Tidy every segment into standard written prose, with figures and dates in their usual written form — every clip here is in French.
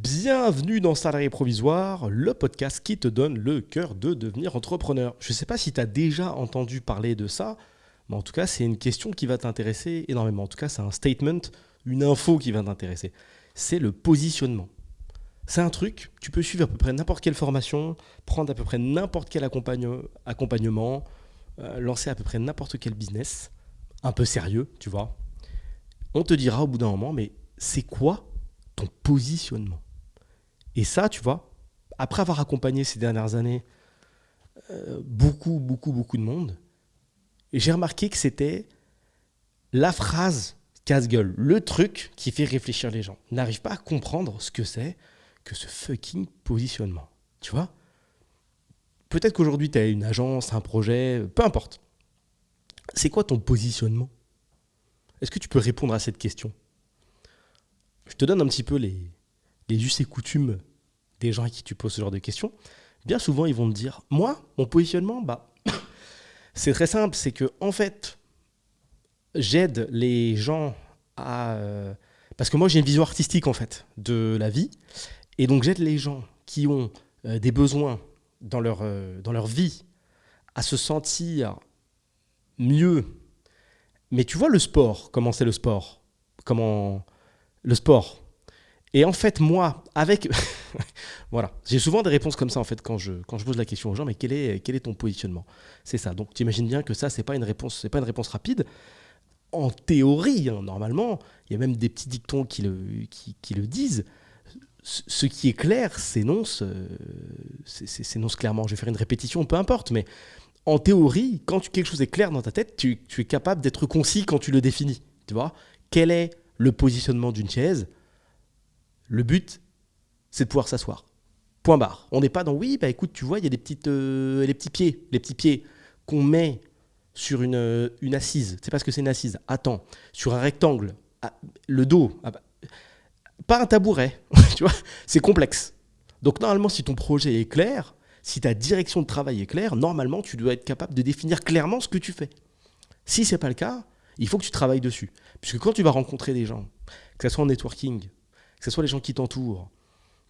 Bienvenue dans Salarié Provisoire, le podcast qui te donne le cœur de devenir entrepreneur. Je ne sais pas si tu as déjà entendu parler de ça, mais en tout cas, c'est une question qui va t'intéresser énormément. En tout cas, c'est un statement, une info qui va t'intéresser. C'est le positionnement. C'est un truc, tu peux suivre à peu près n'importe quelle formation, prendre à peu près n'importe quel accompagnement, lancer à peu près n'importe quel business, un peu sérieux, tu vois. On te dira au bout d'un moment, mais c'est quoi ton positionnement ? Et ça, tu vois, après avoir accompagné ces dernières années beaucoup de monde, j'ai remarqué que c'était la phrase casse-gueule, le truc qui fait réfléchir les gens. Ils n'arrivent pas à comprendre ce que c'est que ce fucking positionnement. Tu vois ? Peut-être qu'aujourd'hui, tu as une agence, un projet, peu importe. C'est quoi ton positionnement ? Est-ce que tu peux répondre à cette question ? Je te donne un petit peu les us et coutumes des gens à qui tu poses ce genre de questions. Bien souvent, ils vont te dire, moi, mon positionnement, c'est très simple, c'est que en fait, j'aide les gens à... parce que moi, j'ai une vision artistique, en fait, de la vie. Et donc, j'aide les gens qui ont des besoins dans leur vie à se sentir mieux. Mais tu vois le sport, comment c'est le sport ? Comment... Le sport. Et en fait, moi, avec... voilà, j'ai souvent des réponses comme ça, en fait, quand je pose la question aux gens, mais quel est ton positionnement ? C'est ça. Donc, tu imagines bien que ça, c'est pas une réponse rapide. En théorie, hein, normalement, il y a même des petits dictons qui le disent. Ce qui est clair s'énonce clairement. Je vais faire une répétition, peu importe, mais en théorie, quand quelque chose est clair dans ta tête, tu es capable d'être concis quand tu le définis. Tu vois ? Quel est le positionnement d'une chaise ? Le but, c'est de pouvoir s'asseoir. Point barre. On n'est pas dans, oui, écoute, tu vois, il y a les petits pieds qu'on met sur une assise. C'est parce que c'est une assise. Attends, sur un rectangle, le dos, pas un tabouret. Tu vois, c'est complexe. Donc normalement, si ton projet est clair, si ta direction de travail est claire, normalement, tu dois être capable de définir clairement ce que tu fais. Si ce n'est pas le cas, il faut que tu travailles dessus. Puisque quand tu vas rencontrer des gens, que ce soit en networking, que ce soit les gens qui t'entourent,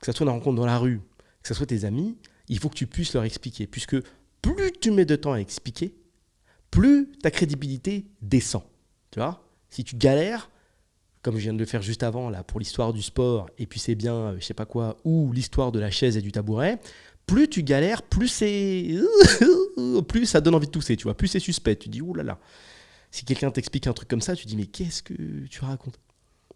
que ce soit une rencontre dans la rue, que ce soit tes amis, il faut que tu puisses leur expliquer. Puisque plus tu mets de temps à expliquer, plus ta crédibilité descend. Tu vois ? Si tu galères, comme je viens de le faire juste avant là, pour l'histoire du sport, et puis c'est bien, je sais pas quoi, ou l'histoire de la chaise et du tabouret, plus tu galères, plus ça donne envie de tousser, tu vois, plus c'est suspect. Tu dis, ouh là là. Si quelqu'un t'explique un truc comme ça, tu dis, mais qu'est-ce que tu racontes ?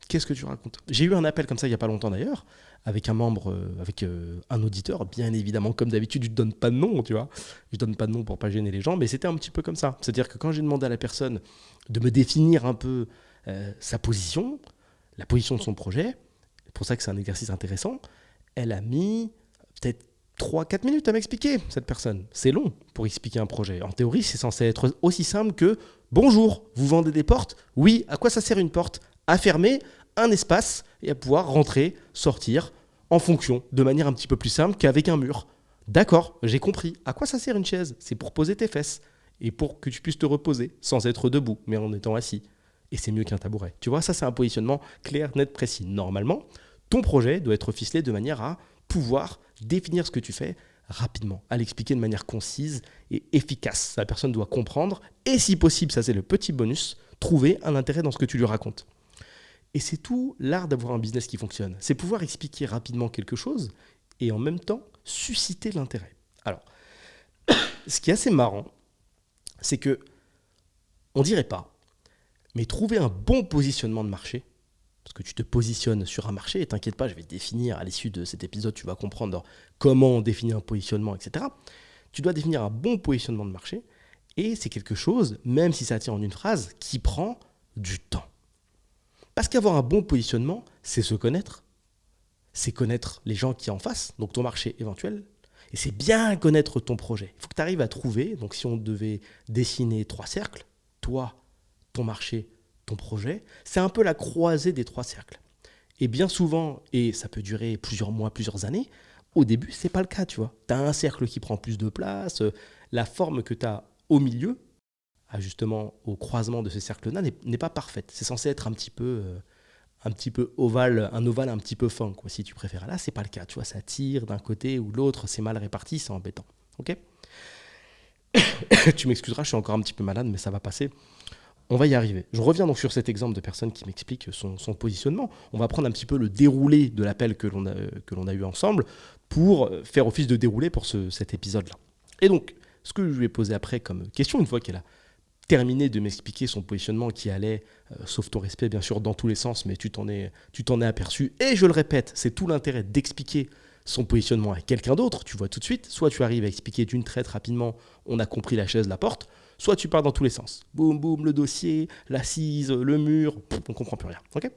Qu'est-ce que tu racontes ? J'ai eu un appel comme ça il n'y a pas longtemps d'ailleurs, avec un membre, avec un auditeur, bien évidemment, comme d'habitude, je ne donne pas de nom, tu vois. Je ne donne pas de nom pour ne pas gêner les gens, mais c'était un petit peu comme ça. C'est-à-dire que quand j'ai demandé à la personne de me définir un peu sa position, la position de son projet, c'est pour ça que c'est un exercice intéressant, elle a mis peut-être 3-4 minutes à m'expliquer, cette personne. C'est long pour expliquer un projet. En théorie, c'est censé être aussi simple que « Bonjour, vous vendez des portes ? Oui, à quoi ça sert une porte ? À fermer un espace et à pouvoir rentrer, sortir en fonction, de manière un petit peu plus simple qu'avec un mur. D'accord, j'ai compris. À quoi ça sert une chaise ? C'est pour poser tes fesses et pour que tu puisses te reposer sans être debout, mais en étant assis. Et c'est mieux qu'un tabouret. Tu vois, ça c'est un positionnement clair, net, précis. Normalement, ton projet doit être ficelé de manière à pouvoir définir ce que tu fais rapidement, à l'expliquer de manière concise et efficace. La personne doit comprendre et si possible, ça c'est le petit bonus, trouver un intérêt dans ce que tu lui racontes. Et c'est tout l'art d'avoir un business qui fonctionne. C'est pouvoir expliquer rapidement quelque chose et en même temps susciter l'intérêt. Alors, ce qui est assez marrant, c'est que on dirait pas, mais trouver un bon positionnement de marché, parce que tu te positionnes sur un marché, et t'inquiète pas, je vais te définir à l'issue de cet épisode, tu vas comprendre comment on définit un positionnement, etc. Tu dois définir un bon positionnement de marché, et c'est quelque chose, même si ça tient en une phrase, qui prend du temps. Parce qu'avoir un bon positionnement, c'est se connaître. C'est connaître les gens qui en face, donc ton marché éventuel. Et c'est bien connaître ton projet. Il faut que tu arrives à trouver, donc si on devait dessiner 3 cercles, toi, ton marché, ton projet, c'est un peu la croisée des 3 cercles. Et bien souvent, et ça peut durer plusieurs mois, plusieurs années, au début, c'est pas le cas, tu vois. Tu as un cercle qui prend plus de place, la forme que tu as au milieu, justement au croisement de ces cercles-là n'est pas parfaite. C'est censé être un petit peu un petit peu ovale, un ovale un petit peu fin, quoi, si tu préfères. Là, c'est pas le cas, tu vois, ça tire d'un côté ou de l'autre, c'est mal réparti, c'est embêtant. Ok. Tu m'excuseras, je suis encore un petit peu malade, mais ça va passer. On va y arriver. Je reviens donc sur cet exemple de personne qui m'explique son positionnement. On va prendre un petit peu le déroulé de l'appel que l'on a eu ensemble pour faire office de déroulé pour cet épisode-là. Et donc, ce que je lui ai posé après comme question, une fois qu'elle a terminé de m'expliquer son positionnement qui allait, sauf ton respect bien sûr, dans tous les sens, mais tu t'en es aperçu. Et je le répète, c'est tout l'intérêt d'expliquer son positionnement à quelqu'un d'autre. Tu vois tout de suite, soit tu arrives à expliquer d'une traite rapidement, on a compris la chaise, la porte, soit tu pars dans tous les sens. Boum, boum, le dossier, l'assise, le mur, on ne comprend plus rien. Okay.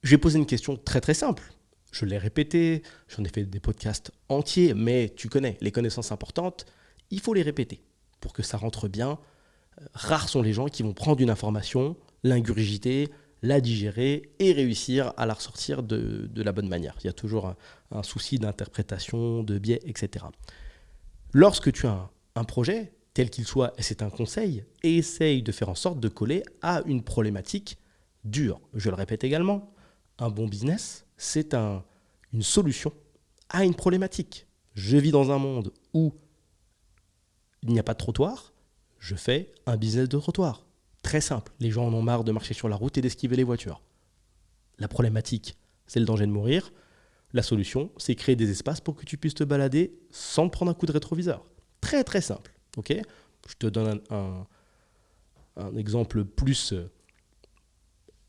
Je lui ai posé une question très très simple. Je l'ai répété, j'en ai fait des podcasts entiers, mais tu connais, les connaissances importantes, il faut les répéter pour que ça rentre bien. Rares sont les gens qui vont prendre une information, l'ingurgiter, la digérer et réussir à la ressortir de la bonne manière. Il y a toujours un souci d'interprétation, de biais, etc. Lorsque tu as un projet, tel qu'il soit, et c'est un conseil, essaye de faire en sorte de coller à une problématique dure. Je le répète également, un bon business, c'est une solution à une problématique. Je vis dans un monde où il n'y a pas de trottoir, je fais un business de trottoir. Très simple, les gens en ont marre de marcher sur la route et d'esquiver les voitures. La problématique, c'est le danger de mourir. La solution, c'est créer des espaces pour que tu puisses te balader sans te prendre un coup de rétroviseur. Très très simple. Okay, je te donne un exemple plus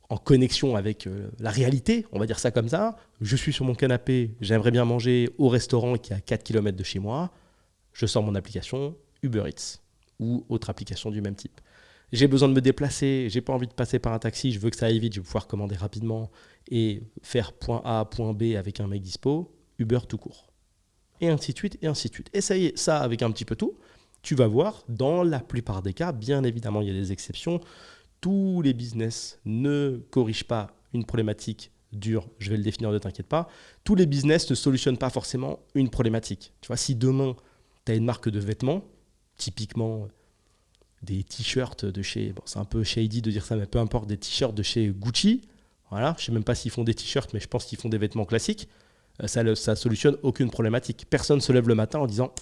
en connexion avec la réalité, on va dire ça comme ça. Je suis sur mon canapé, j'aimerais bien manger au restaurant qui est à 4 km de chez moi. Je sors mon application Uber Eats ou autre application du même type. J'ai besoin de me déplacer, j'ai pas envie de passer par un taxi, je veux que ça aille vite, je vais pouvoir commander rapidement et faire point A, point B avec un mec dispo, Uber tout court. Et ainsi de suite, et ainsi de suite. Essayez ça avec un petit peu tout. Tu vas voir, dans la plupart des cas, bien évidemment, il y a des exceptions, tous les business ne corrigent pas une problématique dure, je vais le définir, ne t'inquiète pas. Tous les business ne solutionnent pas forcément une problématique. Tu vois, si demain, tu as une marque de vêtements, typiquement des t-shirts de chez, bon, c'est un peu shady de dire ça, mais peu importe, des t-shirts de chez Gucci, voilà, je ne sais même pas s'ils font des t-shirts, mais je pense qu'ils font des vêtements classiques, ça ne solutionne aucune problématique. Personne ne se lève le matin en disant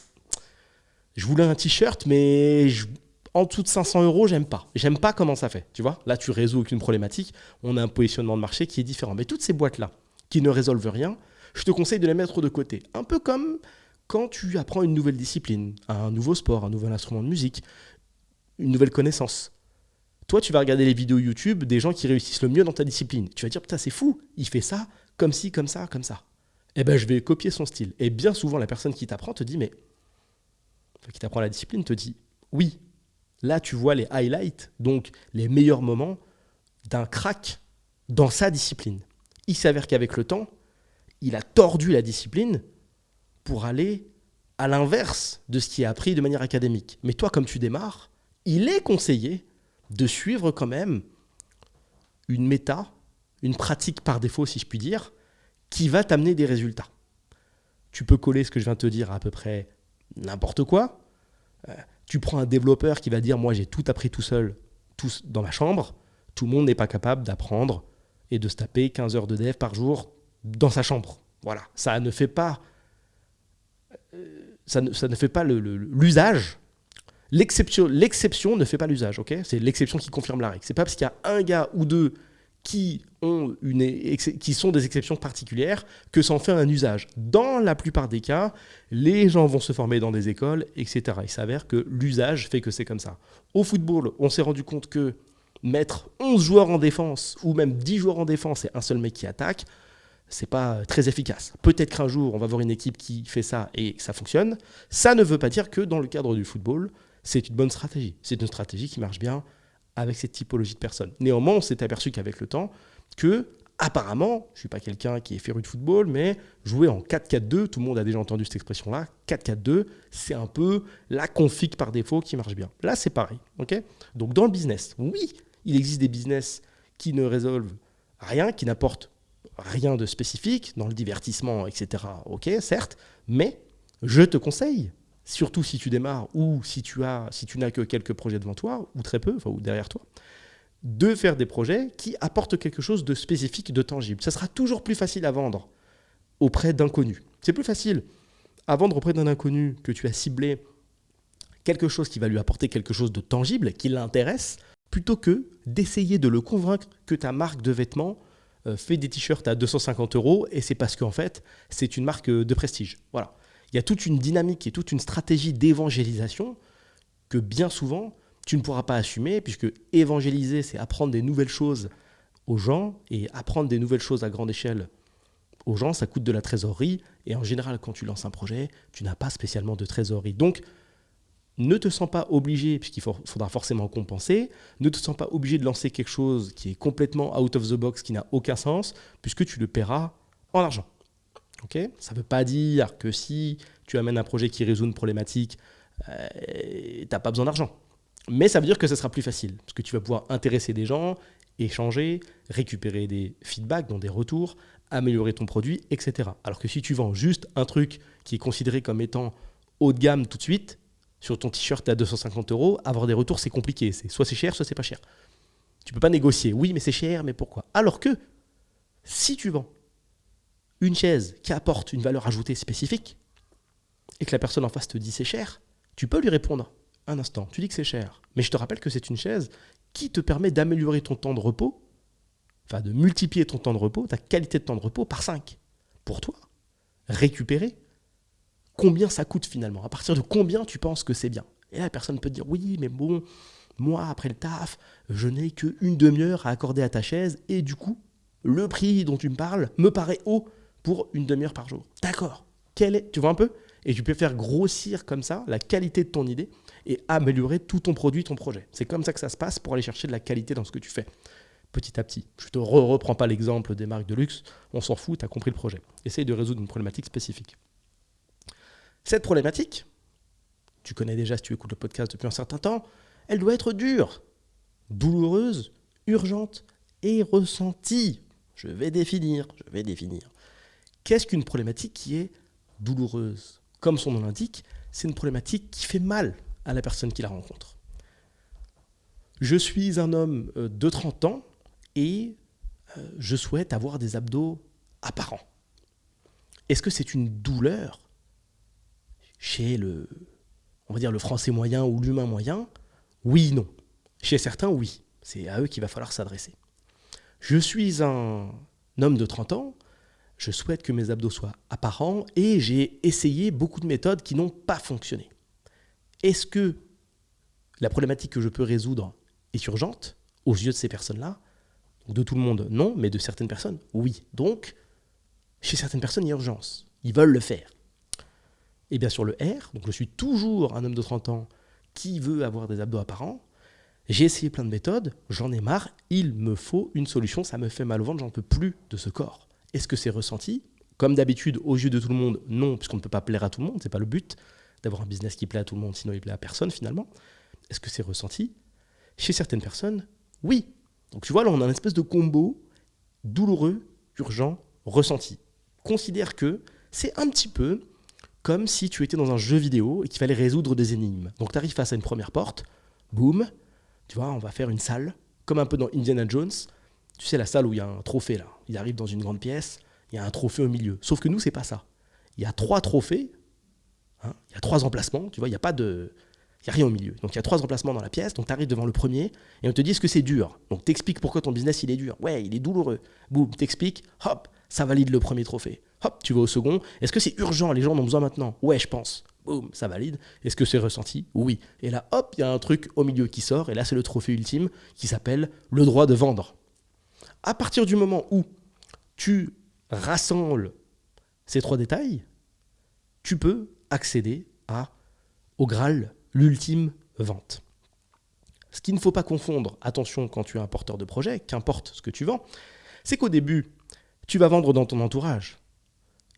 je voulais un t-shirt, mais en dessous de 500 €, j'aime pas. J'aime pas comment ça fait. Tu vois, là, tu résous aucune problématique. On a un positionnement de marché qui est différent. Mais toutes ces boîtes-là, qui ne résolvent rien, je te conseille de les mettre de côté. Un peu comme quand tu apprends une nouvelle discipline, un nouveau sport, un nouvel instrument de musique, une nouvelle connaissance. Toi, tu vas regarder les vidéos YouTube des gens qui réussissent le mieux dans ta discipline. Tu vas dire, putain, c'est fou, il fait ça, comme ci, comme ça, comme ça. Eh ben, je vais copier son style. Et bien souvent, la personne qui t'apprend te dit, qui t'apprend la discipline te dit, oui, là, tu vois les highlights, donc les meilleurs moments d'un crack dans sa discipline. Il s'avère qu'avec le temps, il a tordu la discipline pour aller à l'inverse de ce qui est appris de manière académique. Mais toi, comme tu démarres, il est conseillé de suivre quand même une méta, une pratique par défaut, si je puis dire, qui va t'amener des résultats. Tu peux coller ce que je viens de te dire à peu près n'importe quoi. Tu prends un développeur qui va dire « moi, j'ai tout appris tout seul, tout dans ma chambre ». Tout le monde n'est pas capable d'apprendre et de se taper 15 heures de dev par jour dans sa chambre. Voilà, ça ne fait pas, l'usage. L'exception ne fait pas l'usage, ok ? C'est l'exception qui confirme la règle. C'est pas parce qu'il y a un gars ou deux qui sont des exceptions particulières que ça en fait un usage. Dans la plupart des cas, les gens vont se former dans des écoles, etc. Il s'avère que l'usage fait que c'est comme ça. Au football, on s'est rendu compte que mettre 11 joueurs en défense ou même 10 joueurs en défense et un seul mec qui attaque, c'est pas très efficace. Peut-être qu'un jour, on va voir une équipe qui fait ça et que ça fonctionne. Ça ne veut pas dire que dans le cadre du football, c'est une bonne stratégie. C'est une stratégie qui marche bien avec cette typologie de personnes. Néanmoins, on s'est aperçu qu'avec le temps, que apparemment, je ne suis pas quelqu'un qui est féru de football, mais jouer en 4-4-2, tout le monde a déjà entendu cette expression-là, 4-4-2, c'est un peu la config par défaut qui marche bien. Là, c'est pareil. Okay ? Donc dans le business, oui, il existe des business qui ne résolvent rien, qui n'apportent rien de spécifique, dans le divertissement, etc. Ok, certes, mais je te conseille, surtout si tu démarres ou si tu n'as que quelques projets devant toi, ou très peu, ou derrière toi, de faire des projets qui apportent quelque chose de spécifique, de tangible. Ça sera toujours plus facile à vendre auprès d'inconnus. C'est plus facile à vendre auprès d'un inconnu que tu as ciblé quelque chose qui va lui apporter quelque chose de tangible, qui l'intéresse, plutôt que d'essayer de le convaincre que ta marque de vêtements fait des t-shirts à 250 € et c'est parce qu'en fait, c'est une marque de prestige. Voilà. Il y a toute une dynamique et toute une stratégie d'évangélisation que bien souvent, tu ne pourras pas assumer, puisque évangéliser, c'est apprendre des nouvelles choses aux gens, et apprendre des nouvelles choses à grande échelle aux gens, ça coûte de la trésorerie, et en général, quand tu lances un projet, tu n'as pas spécialement de trésorerie. Donc, ne te sens pas obligé, puisqu'il faudra forcément compenser, ne te sens pas obligé de lancer quelque chose qui est complètement out of the box, qui n'a aucun sens, puisque tu le paieras en argent. Okay, ça ne veut pas dire que si tu amènes un projet qui résout une problématique, tu n'as pas besoin d'argent. Mais ça veut dire que ça sera plus facile, parce que tu vas pouvoir intéresser des gens, échanger, récupérer des feedbacks, donc des retours, améliorer ton produit, etc. Alors que si tu vends juste un truc qui est considéré comme étant haut de gamme tout de suite, sur ton t-shirt à 250 €, avoir des retours, c'est compliqué. Soit c'est cher, soit c'est pas cher. Tu ne peux pas négocier. Oui, mais c'est cher, mais pourquoi? Alors que si tu vends une chaise qui apporte une valeur ajoutée spécifique et que la personne en face te dit c'est cher, tu peux lui répondre un instant. Tu dis que c'est cher, mais je te rappelle que c'est une chaise qui te permet d'améliorer ton temps de repos, enfin de multiplier ton temps de repos, ta qualité de temps de repos par 5. Pour toi, récupérer combien ça coûte finalement, à partir de combien tu penses que c'est bien. Et là, la personne peut te dire oui, mais bon, moi après le taf, je n'ai qu'une demi-heure à accorder à ta chaise et du coup, le prix dont tu me parles me paraît haut pour une demi-heure par jour. D'accord. Tu vois un peu? Et tu peux faire grossir comme ça la qualité de ton idée et améliorer tout ton produit, ton projet. C'est comme ça que ça se passe pour aller chercher de la qualité dans ce que tu fais, petit à petit. Je ne te reprends pas l'exemple des marques de luxe, on s'en fout, tu as compris le projet. Essaye de résoudre une problématique spécifique. Cette problématique, tu connais déjà si tu écoutes le podcast depuis un certain temps, elle doit être dure, douloureuse, urgente et ressentie. Je vais définir. Qu'est-ce qu'une problématique qui est douloureuse? Comme son nom l'indique, c'est une problématique qui fait mal à la personne qui la rencontre. Je suis un homme de 30 ans et je souhaite avoir des abdos apparents. Est-ce que c'est une douleur chez le français moyen ou l'humain moyen? Oui, non. Chez certains, oui. C'est à eux qu'il va falloir s'adresser. Je suis un homme de 30 ans, je souhaite que mes abdos soient apparents et j'ai essayé beaucoup de méthodes qui n'ont pas fonctionné. Est-ce que la problématique que je peux résoudre est urgente aux yeux de ces personnes-là? De tout le monde, non, mais de certaines personnes, oui. Donc, chez certaines personnes, il y a urgence. Ils veulent le faire. Et bien sur le R, donc je suis toujours un homme de 30 ans qui veut avoir des abdos apparents. J'ai essayé plein de méthodes, j'en ai marre, il me faut une solution, ça me fait mal au ventre, j'en peux plus de ce corps. Est-ce que c'est ressenti? Comme d'habitude, aux yeux de tout le monde, non, puisqu'on ne peut pas plaire à tout le monde, c'est pas le but d'avoir un business qui plaît à tout le monde, sinon il plaît à personne finalement. Est-ce que c'est ressenti? Chez certaines personnes, oui. Donc tu vois, là on a un espèce de combo douloureux, urgent, ressenti. Considère que c'est un petit peu comme si tu étais dans un jeu vidéo et qu'il fallait résoudre des énigmes. Donc tu arrives face à une première porte, boum, tu vois, on va faire une salle, comme un peu dans Indiana Jones. Tu sais, la salle où il y a un trophée, là. Il arrive dans une grande pièce, il y a un trophée au milieu. Sauf que nous, c'est pas ça. Il y a 3 trophées, hein, il y a 3 emplacements, tu vois, il n'y a rien au milieu. Donc il y a 3 emplacements dans la pièce, donc tu arrives devant le premier, et on te dit, est-ce que c'est dur? Donc t'expliques pourquoi ton business, il est dur. Ouais, il est douloureux. Boum, t'expliques, hop, ça valide le premier trophée. Hop, tu vas au second. Est-ce que c'est urgent? Les gens en ont besoin maintenant? Ouais, je pense. Boum, ça valide. Est-ce que c'est ressenti? Oui. Et là, hop, il y a un truc au milieu qui sort, et là, c'est le trophée ultime qui s'appelle le droit de vendre. À partir du moment où tu rassembles ces 3 détails, tu peux accéder au Graal, l'ultime vente. Ce qu'il ne faut pas confondre, attention quand tu es un porteur de projet, qu'importe ce que tu vends, c'est qu'au début, tu vas vendre dans ton entourage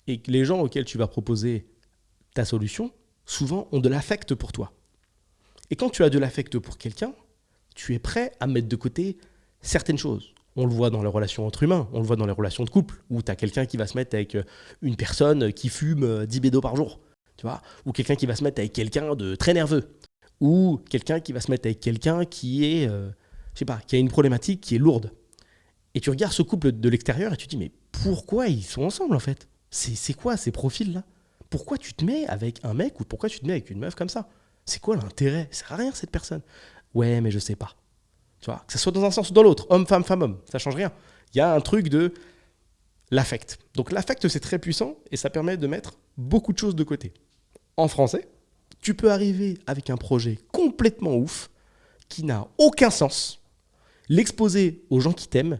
et que les gens auxquels tu vas proposer ta solution, souvent ont de l'affect pour toi. Et quand tu as de l'affect pour quelqu'un, tu es prêt à mettre de côté certaines choses. On le voit dans les relations entre humains, on le voit dans les relations de couple, où tu as quelqu'un qui va se mettre avec une personne qui fume 10 bédos par jour, tu vois, ou quelqu'un qui va se mettre avec quelqu'un de très nerveux, ou quelqu'un qui va se mettre avec quelqu'un qui est je sais pas, qui a une problématique qui est lourde. Et tu regardes ce couple de l'extérieur et tu te dis, mais pourquoi ils sont ensemble en fait? C'est quoi ces profils-là? Pourquoi tu te mets avec un mec ou pourquoi tu te mets avec une meuf comme ça? C'est quoi l'intérêt? Ça sert à rien cette personne. Ouais, mais je sais pas. Tu vois, que ce soit dans un sens ou dans l'autre, homme, femme, femme, homme, ça change rien. Il y a un truc de l'affect. Donc l'affect, c'est très puissant et ça permet de mettre beaucoup de choses de côté. En français, tu peux arriver avec un projet complètement ouf, qui n'a aucun sens, l'exposer aux gens qui t'aiment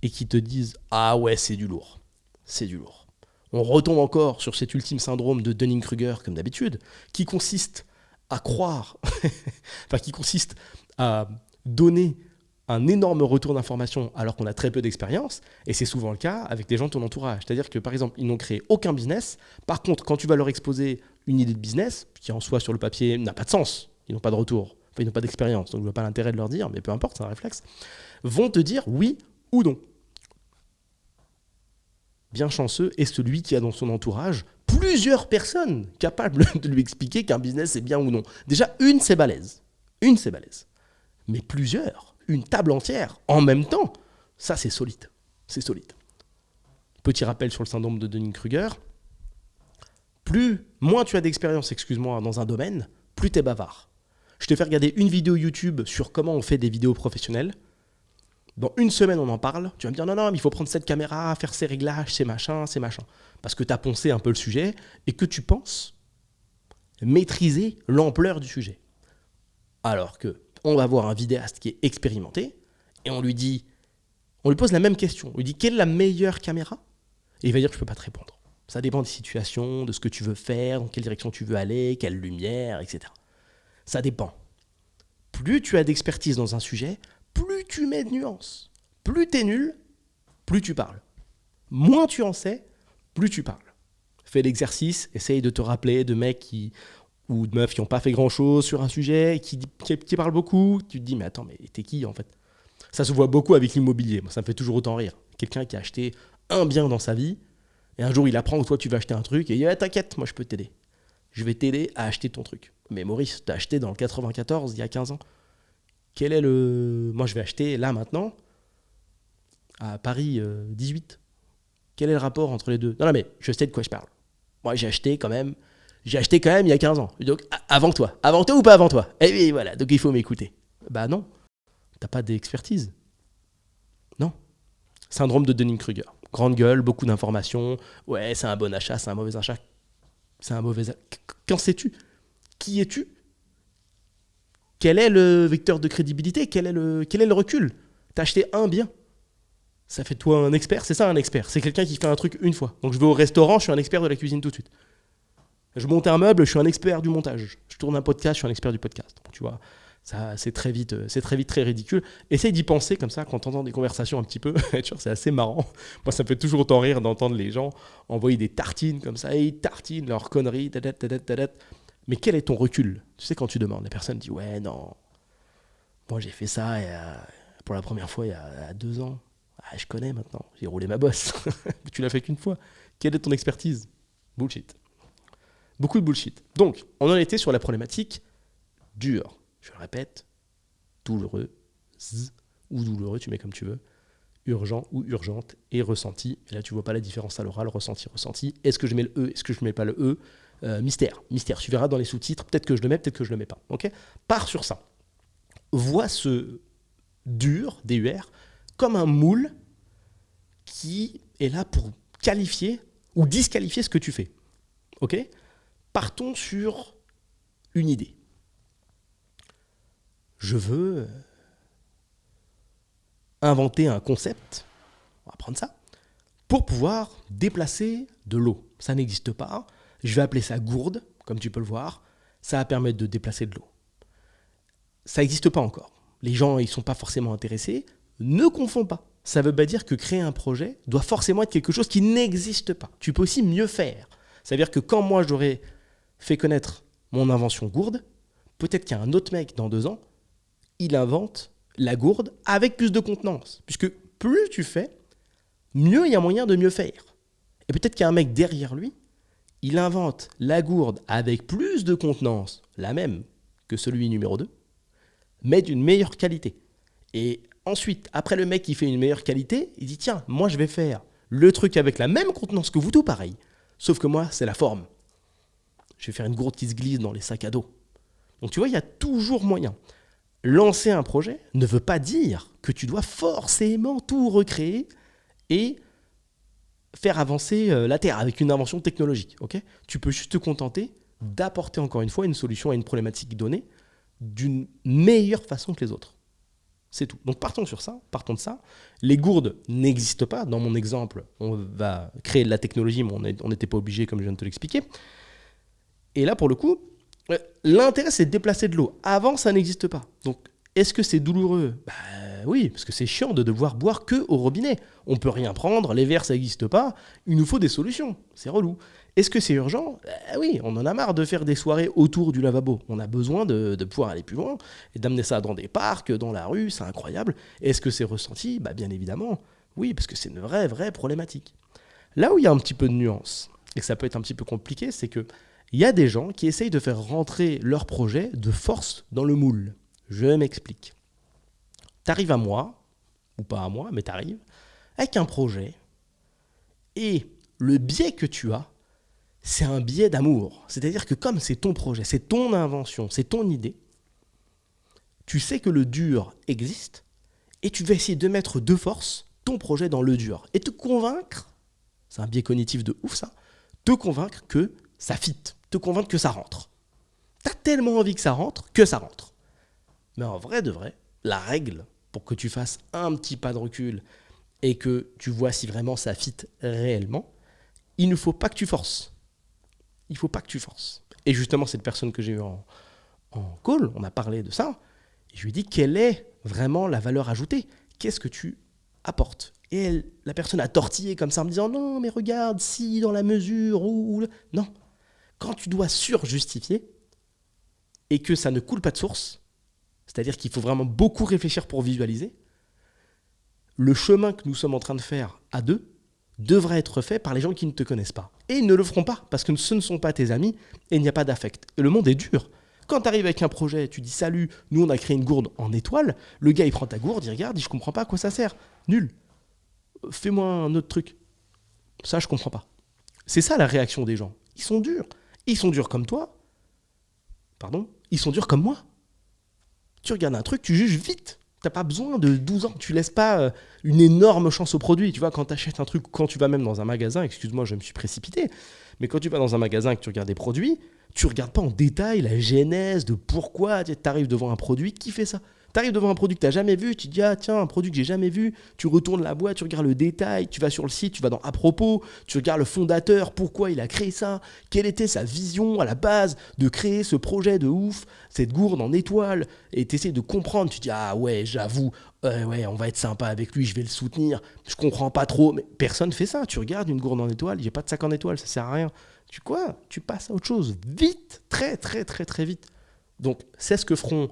et qui te disent « Ah ouais, c'est du lourd. C'est du lourd. » On retombe encore sur cet ultime syndrome de Dunning-Kruger, comme d'habitude, qui consiste à croire, enfin qui consiste à donner un énorme retour d'information alors qu'on a très peu d'expérience, et c'est souvent le cas avec les gens de ton entourage. C'est-à-dire que par exemple, ils n'ont créé aucun business, par contre, quand tu vas leur exposer une idée de business, qui en soi sur le papier n'a pas de sens, ils n'ont pas de retour, enfin, ils n'ont pas d'expérience, donc je ne vois pas l'intérêt de leur dire, mais peu importe, c'est un réflexe, vont te dire oui ou non. Bien chanceux est celui qui a dans son entourage plusieurs personnes capables de lui expliquer qu'un business est bien ou non. Déjà, une, c'est balèze. Une, c'est balèze. Mais plusieurs, une table entière, en même temps, ça, c'est solide. C'est solide. Petit rappel sur le syndrome de Dunning-Kruger. Moins tu as d'expérience, dans un domaine, plus tu es bavard. Je te fais regarder une vidéo YouTube sur comment on fait des vidéos professionnelles. Dans une semaine, on en parle. Tu vas me dire, non, mais il faut prendre cette caméra, faire ces réglages, ces machins. Parce que tu as poncé un peu le sujet et que tu penses maîtriser l'ampleur du sujet. Alors qu'on va voir un vidéaste qui est expérimenté et on lui pose la même question. On lui dit, quelle est la meilleure caméra? Et il va dire, je ne peux pas te répondre. Ça dépend des situations, de ce que tu veux faire, dans quelle direction tu veux aller, quelle lumière, etc. Ça dépend. Plus tu as d'expertise dans un sujet, plus tu mets de nuances. Plus tu es nul, plus tu parles. Moins tu en sais, plus tu parles. Fais l'exercice, essaye de te rappeler de mecs ou de meufs qui n'ont pas fait grand-chose sur un sujet, qui parlent beaucoup. Tu te dis, mais attends, mais t'es qui en fait? Ça se voit beaucoup avec l'immobilier. Moi, ça me fait toujours autant rire. Quelqu'un qui a acheté un bien dans sa vie, et un jour il apprend que toi tu vas acheter un truc, et il dit, t'inquiète, moi je peux t'aider. Je vais t'aider à acheter ton truc. Mais Maurice, t'as acheté dans le 94, il y a 15 ans. Moi, je vais acheter là, maintenant, à Paris 18. Quel est le rapport entre les deux? Non, mais je sais de quoi je parle. Moi, j'ai acheté quand même il y a 15 ans. Donc, avant toi. Avant toi ou pas avant toi? Et oui, voilà, donc il faut m'écouter. Bah non, t'as pas d'expertise. Non. Syndrome de Dunning-Kruger. Grande gueule, beaucoup d'informations. Ouais, c'est un bon achat, c'est un mauvais achat. C'est un mauvais achat. Qu'en sais-tu? Qui es-tu? Quel est le vecteur de crédibilité? Quel est le recul? T'as acheté un bien. Ça fait de toi un expert? C'est ça un expert. C'est quelqu'un qui fait un truc une fois. Donc je vais au restaurant, je suis un expert de la cuisine tout de suite. Je monte un meuble, je suis un expert du montage. Je tourne un podcast, je suis un expert du podcast. Donc, tu vois, ça c'est très vite très ridicule. Essaye d'y penser comme ça quand tu entends des conversations un petit peu. C'est assez marrant. Moi, ça me fait toujours autant rire d'entendre les gens envoyer des tartines comme ça. Et ils tartinent leurs conneries. Mais quel est ton recul? Tu sais, quand tu demandes, la personne dit « Ouais, non, moi j'ai fait ça pour la première fois il y a 2 ans. Ah, je connais maintenant, j'ai roulé ma bosse. » Tu l'as fait qu'une fois. Quelle est ton expertise? Bullshit. Beaucoup de bullshit. Donc, on en était sur la problématique dure. Je le répète, douloureux, ou douloureux, tu mets comme tu veux, urgent ou urgente, et ressenti. Et là, tu vois pas la différence à l'oral, ressenti. Est-ce que je mets le E? Est-ce que je mets pas le E? Mystère. Tu verras dans les sous-titres, peut-être que je le mets, peut-être que je le mets pas. Ok? Pars sur ça. Vois ce dur, DUR, comme un moule qui est là pour qualifier ou disqualifier ce que tu fais. Ok? Partons sur une idée. Je veux inventer un concept, on va prendre ça, pour pouvoir déplacer de l'eau. Ça n'existe pas. Je vais appeler ça gourde, comme tu peux le voir. Ça va permettre de déplacer de l'eau. Ça n'existe pas encore. Les gens, ils ne sont pas forcément intéressés. Ne confonds pas. Ça ne veut pas dire que créer un projet doit forcément être quelque chose qui n'existe pas. Tu peux aussi mieux faire. Ça veut dire que quand moi, j'aurais fait connaître mon invention gourde, peut-être qu'il y a un autre mec dans 2 ans, il invente la gourde avec plus de contenance. Puisque plus tu fais, mieux il y a moyen de mieux faire. Et peut-être qu'il y a un mec derrière lui, il invente la gourde avec plus de contenance, la même que celui numéro 2, mais d'une meilleure qualité. Et ensuite, après le mec qui fait une meilleure qualité, il dit tiens, moi je vais faire le truc avec la même contenance que vous, tout pareil. Sauf que moi, c'est la forme. Je vais faire une gourde qui se glisse dans les sacs à dos. Donc tu vois, il y a toujours moyen. Lancer un projet ne veut pas dire que tu dois forcément tout recréer et faire avancer la Terre avec une invention technologique. Okay, tu peux juste te contenter d'apporter encore une fois une solution à une problématique donnée d'une meilleure façon que les autres. C'est tout. Donc partons de ça. Les gourdes n'existent pas. Dans mon exemple, on va créer de la technologie, mais on n'était pas obligé, comme je viens de te l'expliquer. Et là, pour le coup, l'intérêt, c'est de déplacer de l'eau. Avant, ça n'existe pas. Donc, est-ce que c'est douloureux ? Oui, parce que c'est chiant de devoir boire que au robinet. On peut rien prendre, les verres, ça n'existe pas. Il nous faut des solutions. C'est relou. Est-ce que c'est urgent ? Oui, on en a marre de faire des soirées autour du lavabo. On a besoin de pouvoir aller plus loin et d'amener ça dans des parcs, dans la rue, c'est incroyable. Est-ce que c'est ressenti ? Bien évidemment, oui, parce que c'est une vraie problématique. Là où il y a un petit peu de nuance, et que ça peut être un petit peu compliqué, c'est que il y a des gens qui essayent de faire rentrer leur projet de force dans le moule. Je m'explique. T'arrives à moi, ou pas à moi, mais t'arrives, avec un projet, et le biais que tu as, c'est un biais d'amour. C'est-à-dire que comme c'est ton projet, c'est ton invention, c'est ton idée, tu sais que le dur existe, et tu vas essayer de mettre de force ton projet dans le dur. Et te convaincre, c'est un biais cognitif de ouf ça, te convaincre que ça fit, te convaincre que ça rentre. T'as tellement envie que ça rentre, que ça rentre. Mais en vrai de vrai, la règle, pour que tu fasses un petit pas de recul et que tu vois si vraiment ça fit réellement, il ne faut pas que tu forces. Il ne faut pas que tu forces. Et justement, cette personne que j'ai eue en call, on a parlé de ça, et je lui ai dit quelle est vraiment la valeur ajoutée ? Qu'est-ce que tu apportes ? Et la personne a tortillé comme ça en me disant non, mais regarde, si dans la mesure où... Non. Quand tu dois surjustifier et que ça ne coule pas de source, c'est-à-dire qu'il faut vraiment beaucoup réfléchir pour visualiser, le chemin que nous sommes en train de faire à deux devrait être fait par les gens qui ne te connaissent pas. Et ils ne le feront pas, parce que ce ne sont pas tes amis et il n'y a pas d'affect. Et le monde est dur. Quand tu arrives avec un projet, tu dis salut, nous on a créé une gourde en étoile, le gars il prend ta gourde, il regarde, il dit je comprends pas à quoi ça sert. Nul. Fais-moi un autre truc. Ça je comprends pas. C'est ça la réaction des gens. Ils sont durs. Ils sont durs comme toi. Pardon ? Ils sont durs comme moi. Tu regardes un truc, tu juges vite. T'as pas besoin de 12 ans. Tu laisses pas une énorme chance au produit. Tu vois, quand tu achètes un truc, quand tu vas même dans un magasin, excuse-moi, je me suis précipité, mais quand tu vas dans un magasin et que tu regardes des produits, tu regardes pas en détail la genèse de pourquoi tu arrives devant un produit. Qui fait ça ? Tu arrives devant un produit que tu n'as jamais vu, tu te dis ah tiens, un produit que j'ai jamais vu, tu retournes la boîte, tu regardes le détail, tu vas sur le site, tu vas dans à propos, tu regardes le fondateur, pourquoi il a créé ça, quelle était sa vision à la base de créer ce projet de ouf, cette gourde en étoile, et tu essaies de comprendre, tu te dis ah ouais, j'avoue, ouais, on va être sympa avec lui, je vais le soutenir, je comprends pas trop, mais personne fait ça, tu regardes une gourde en étoile, j'ai pas de sac en étoile, ça sert à rien. Tu passes à autre chose, vite, très vite. Donc c'est ce que feront,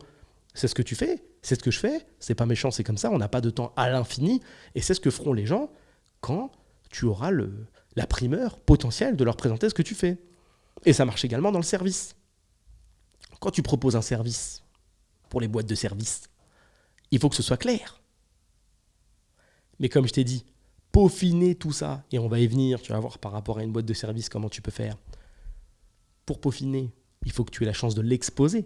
c'est ce que tu fais, c'est ce que je fais, c'est pas méchant, c'est comme ça, on n'a pas de temps à l'infini, et c'est ce que feront les gens quand tu auras la primeur potentielle de leur présenter ce que tu fais. Et ça marche également dans le service. Quand tu proposes un service pour les boîtes de service, il faut que ce soit clair. Mais comme je t'ai dit, peaufiner tout ça, et on va y venir, tu vas voir par rapport à une boîte de service comment tu peux faire. Pour peaufiner, il faut que tu aies la chance de l'exposer.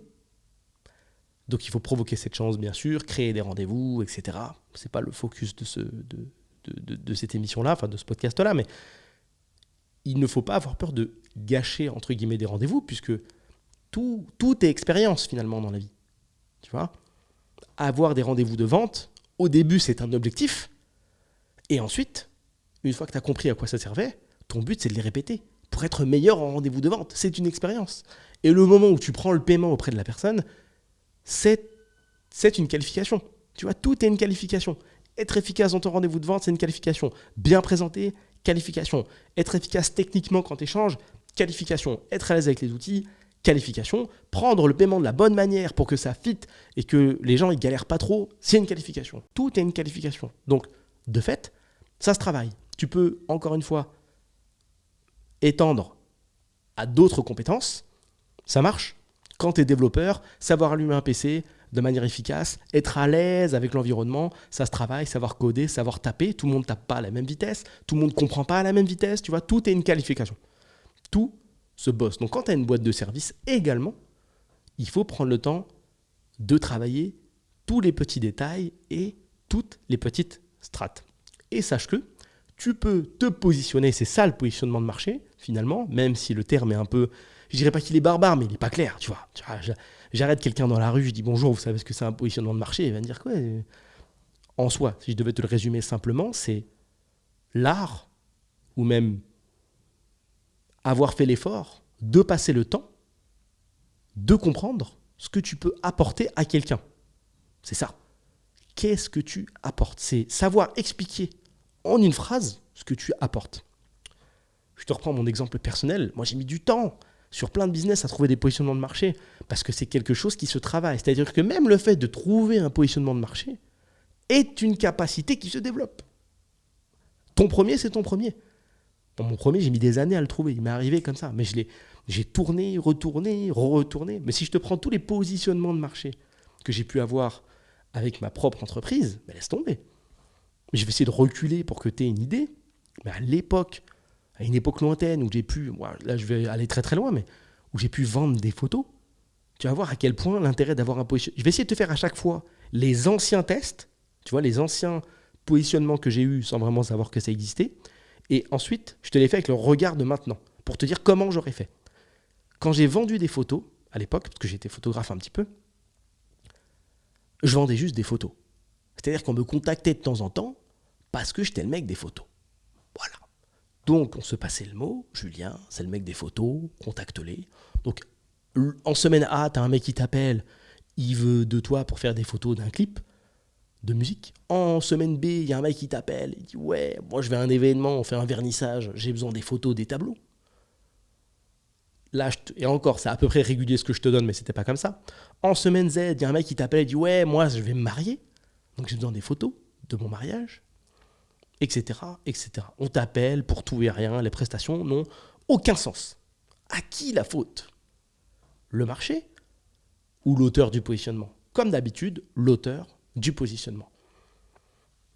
Donc il faut provoquer cette chance, bien sûr, créer des rendez-vous, etc. Ce n'est pas le focus de cette émission-là, enfin de ce podcast-là, mais il ne faut pas avoir peur de gâcher, entre guillemets, des rendez-vous, puisque tout est expérience, finalement, dans la vie. Tu vois ? Avoir des rendez-vous de vente, au début, c'est un objectif, et ensuite, une fois que tu as compris à quoi ça servait, ton but, c'est de les répéter pour être meilleur en rendez-vous de vente. C'est une expérience. Et le moment où tu prends le paiement auprès de la personne, c'est une qualification. Tu vois, tout est une qualification. Être efficace dans ton rendez-vous de vente, c'est une qualification. Bien présenté, qualification. Être efficace techniquement quand tu échanges, qualification. Être à l'aise avec les outils, qualification. Prendre le paiement de la bonne manière pour que ça fit et que les gens ne galèrent pas trop, c'est une qualification. Tout est une qualification. Donc, de fait, ça se travaille. Tu peux, encore une fois, étendre à d'autres compétences. Ça marche. Quand tu es développeur, savoir allumer un PC de manière efficace, être à l'aise avec l'environnement, ça se travaille, savoir coder, savoir taper. Tout le monde ne tape pas à la même vitesse, tout le monde ne comprend pas à la même vitesse, tu vois, tout est une qualification. Tout se bosse. Donc quand tu as une boîte de service également, il faut prendre le temps de travailler tous les petits détails et toutes les petites strates. Et sache que tu peux te positionner, c'est ça le positionnement de marché, finalement, même si le terme est un peu, je dirais pas qu'il est barbare, mais il n'est pas clair, tu vois. J'arrête quelqu'un dans la rue, je dis bonjour, vous savez ce que c'est un positionnement de marché, il va me dire quoi. En soi, si je devais te le résumer simplement, c'est l'art, ou même avoir fait l'effort de passer le temps de comprendre ce que tu peux apporter à quelqu'un. C'est ça. Qu'est-ce que tu apportes? C'est savoir expliquer en une phrase ce que tu apportes. Je te reprends mon exemple personnel. Moi, j'ai mis du temps sur plein de business à trouver des positionnements de marché parce que c'est quelque chose qui se travaille. C'est-à-dire que même le fait de trouver un positionnement de marché est une capacité qui se développe. Ton premier, c'est ton premier. Bon, mon premier, j'ai mis des années à le trouver. Il m'est arrivé comme ça. Mais j'ai tourné, retourné, retourné. Mais si je te prends tous les positionnements de marché que j'ai pu avoir avec ma propre entreprise, ben laisse tomber. Je vais essayer de reculer pour que tu aies une idée. Mais à une époque lointaine où j'ai pu, là je vais aller très très loin, mais où j'ai pu vendre des photos, tu vas voir à quel point l'intérêt d'avoir un positionnement. Je vais essayer de te faire à chaque fois les anciens tests, tu vois, les anciens positionnements que j'ai eus sans vraiment savoir que ça existait. Et ensuite, je te les fais avec le regard de maintenant, pour te dire comment j'aurais fait. Quand j'ai vendu des photos, à l'époque, parce que j'étais photographe un petit peu, je vendais juste des photos. C'est-à-dire qu'on me contactait de temps en temps parce que j'étais le mec des photos. Voilà. Donc, on se passait le mot, Julien, c'est le mec des photos, contacte-les. Donc, en semaine A, tu as un mec qui t'appelle, il veut de toi pour faire des photos d'un clip de musique. En semaine B, il y a un mec qui t'appelle, il dit « Ouais, moi je vais à un événement, on fait un vernissage, j'ai besoin des photos, des tableaux. » Là, et encore, c'est à peu près régulier ce que je te donne, mais c'était pas comme ça. En semaine Z, il y a un mec qui t'appelle et dit « Ouais, moi je vais me marier, donc j'ai besoin des photos de mon mariage. » Etc., etc. On t'appelle pour tout et rien, les prestations n'ont aucun sens. À qui la faute? Le marché ou l'auteur du positionnement? Comme d'habitude, l'auteur du positionnement.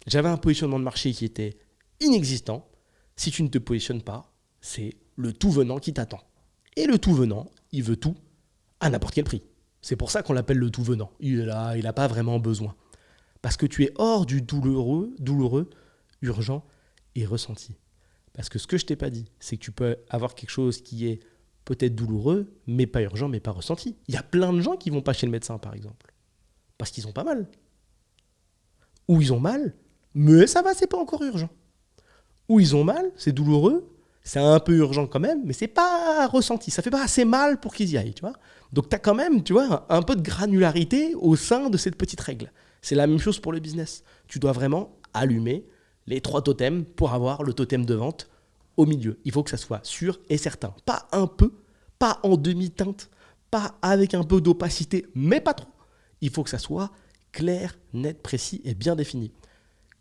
J'avais un positionnement de marché qui était inexistant. Si tu ne te positionnes pas, c'est le tout venant qui t'attend. Et le tout venant, il veut tout à n'importe quel prix. C'est pour ça qu'on l'appelle le tout venant. Il est là, il n'a pas vraiment besoin. Parce que tu es hors du douloureux, urgent et ressenti. Parce que ce que je t'ai pas dit, c'est que tu peux avoir quelque chose qui est peut-être douloureux, mais pas urgent, mais pas ressenti. Il y a plein de gens qui vont pas chez le médecin, par exemple, parce qu'ils ont pas mal. Ou ils ont mal, mais ça va, c'est pas encore urgent. Ou ils ont mal, c'est douloureux, c'est un peu urgent quand même, mais c'est pas ressenti. Ça fait pas assez mal pour qu'ils y aillent, tu vois. Donc tu as quand même, tu vois, un peu de granularité au sein de cette petite règle. C'est la même chose pour le business. Tu dois vraiment allumer les 3 totems pour avoir le totem de vente au milieu. Il faut que ça soit sûr et certain. Pas un peu, pas en demi-teinte, pas avec un peu d'opacité, mais pas trop. Il faut que ça soit clair, net, précis et bien défini.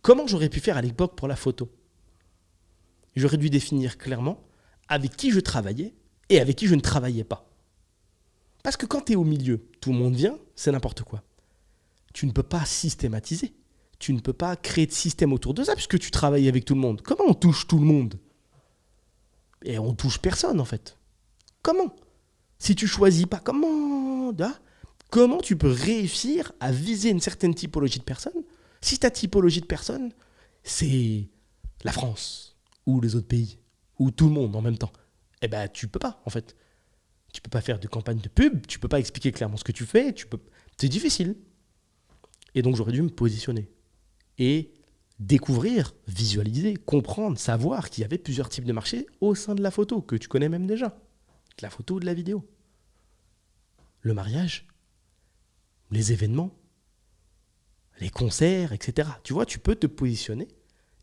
Comment j'aurais pu faire à l'époque pour la photo? J'aurais dû définir clairement avec qui je travaillais et avec qui je ne travaillais pas. Parce que quand tu es au milieu, tout le monde vient, c'est n'importe quoi. Tu ne peux pas systématiser. Tu ne peux pas créer de système autour de ça puisque tu travailles avec tout le monde. Comment on touche tout le monde? Et on touche personne en fait. Comment? Si tu choisis pas, comment tu peux réussir à viser une certaine typologie de personnes si ta typologie de personnes, c'est la France ou les autres pays ou tout le monde en même temps? Eh ben tu peux pas en fait. Tu peux pas faire de campagne de pub, tu peux pas expliquer clairement ce que tu fais, c'est difficile. Et donc j'aurais dû me positionner et découvrir, visualiser, comprendre, savoir qu'il y avait plusieurs types de marchés au sein de la photo, que tu connais même déjà. De la photo ou de la vidéo. Le mariage, les événements, les concerts, etc. Tu vois, tu peux te positionner.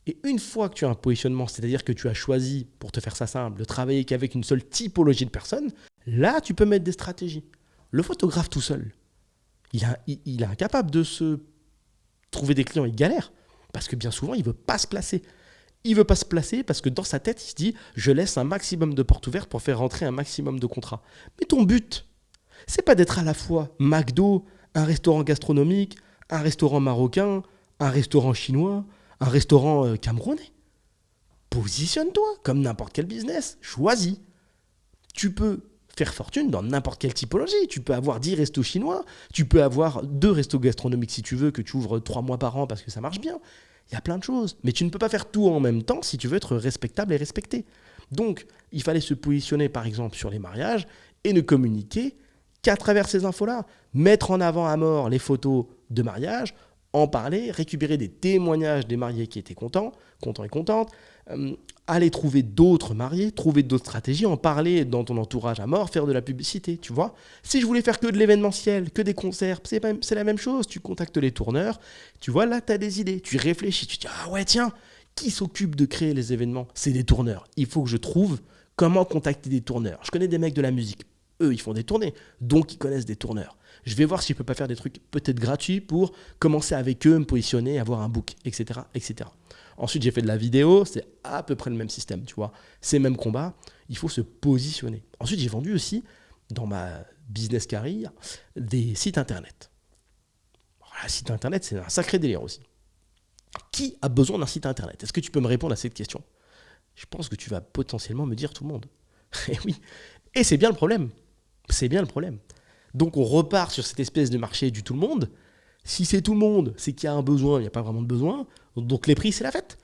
Et une fois que tu as un positionnement, c'est-à-dire que tu as choisi, pour te faire ça simple, de travailler qu'avec une seule typologie de personnes, là, tu peux mettre des stratégies. Le photographe tout seul, il est incapable de se trouver des clients, il galère. Parce que bien souvent, il ne veut pas se placer. Il ne veut pas se placer parce que dans sa tête, il se dit « je laisse un maximum de portes ouvertes pour faire rentrer un maximum de contrats ». Mais ton but, C'est pas d'être à la fois McDo, un restaurant gastronomique, un restaurant marocain, un restaurant chinois, un restaurant camerounais. Positionne-toi comme n'importe quel business. Choisis. Tu peux faire fortune dans n'importe quelle typologie. Tu peux avoir 10 restos chinois, tu peux avoir 2 restos gastronomiques si tu veux, que tu ouvres 3 mois par an parce que ça marche bien. Il y a plein de choses. Mais tu ne peux pas faire tout en même temps si tu veux être respectable et respecté. Donc, il fallait se positionner par exemple sur les mariages et ne communiquer qu'à travers ces infos-là. Mettre en avant à mort les photos de mariage, en parler, récupérer des témoignages des mariés qui étaient contents et contentes, aller trouver d'autres mariés, trouver d'autres stratégies, en parler dans ton entourage à mort, faire de la publicité, tu vois. Si je voulais faire que de l'événementiel, que des concerts, c'est la même chose. Tu contactes les tourneurs, tu vois, là, tu as des idées. Tu réfléchis, tu te dis, ah ouais, tiens, qui s'occupe de créer les événements? C'est des tourneurs. Il faut que je trouve comment contacter des tourneurs. Je connais des mecs de la musique. Eux, ils font des tournées, donc ils connaissent des tourneurs. Je vais voir si je peux pas faire des trucs peut-être gratuits pour commencer avec eux, me positionner, avoir un book, etc., etc. Ensuite, j'ai fait de la vidéo, c'est à peu près le même système, tu vois. C'est le même combat, il faut se positionner. Ensuite, j'ai vendu aussi, dans ma business carrière, des sites internet. Un site internet, c'est un sacré délire aussi. Qui a besoin d'un site internet? Est-ce que tu peux me répondre à cette question? Je pense que tu vas potentiellement me dire tout le monde. Et oui, et c'est bien le problème. C'est bien le problème. Donc on repart sur cette espèce de marché du tout le monde. Si c'est tout le monde, c'est qu'il y a un besoin, il n'y a pas vraiment de besoin. Donc les prix, c'est la fête.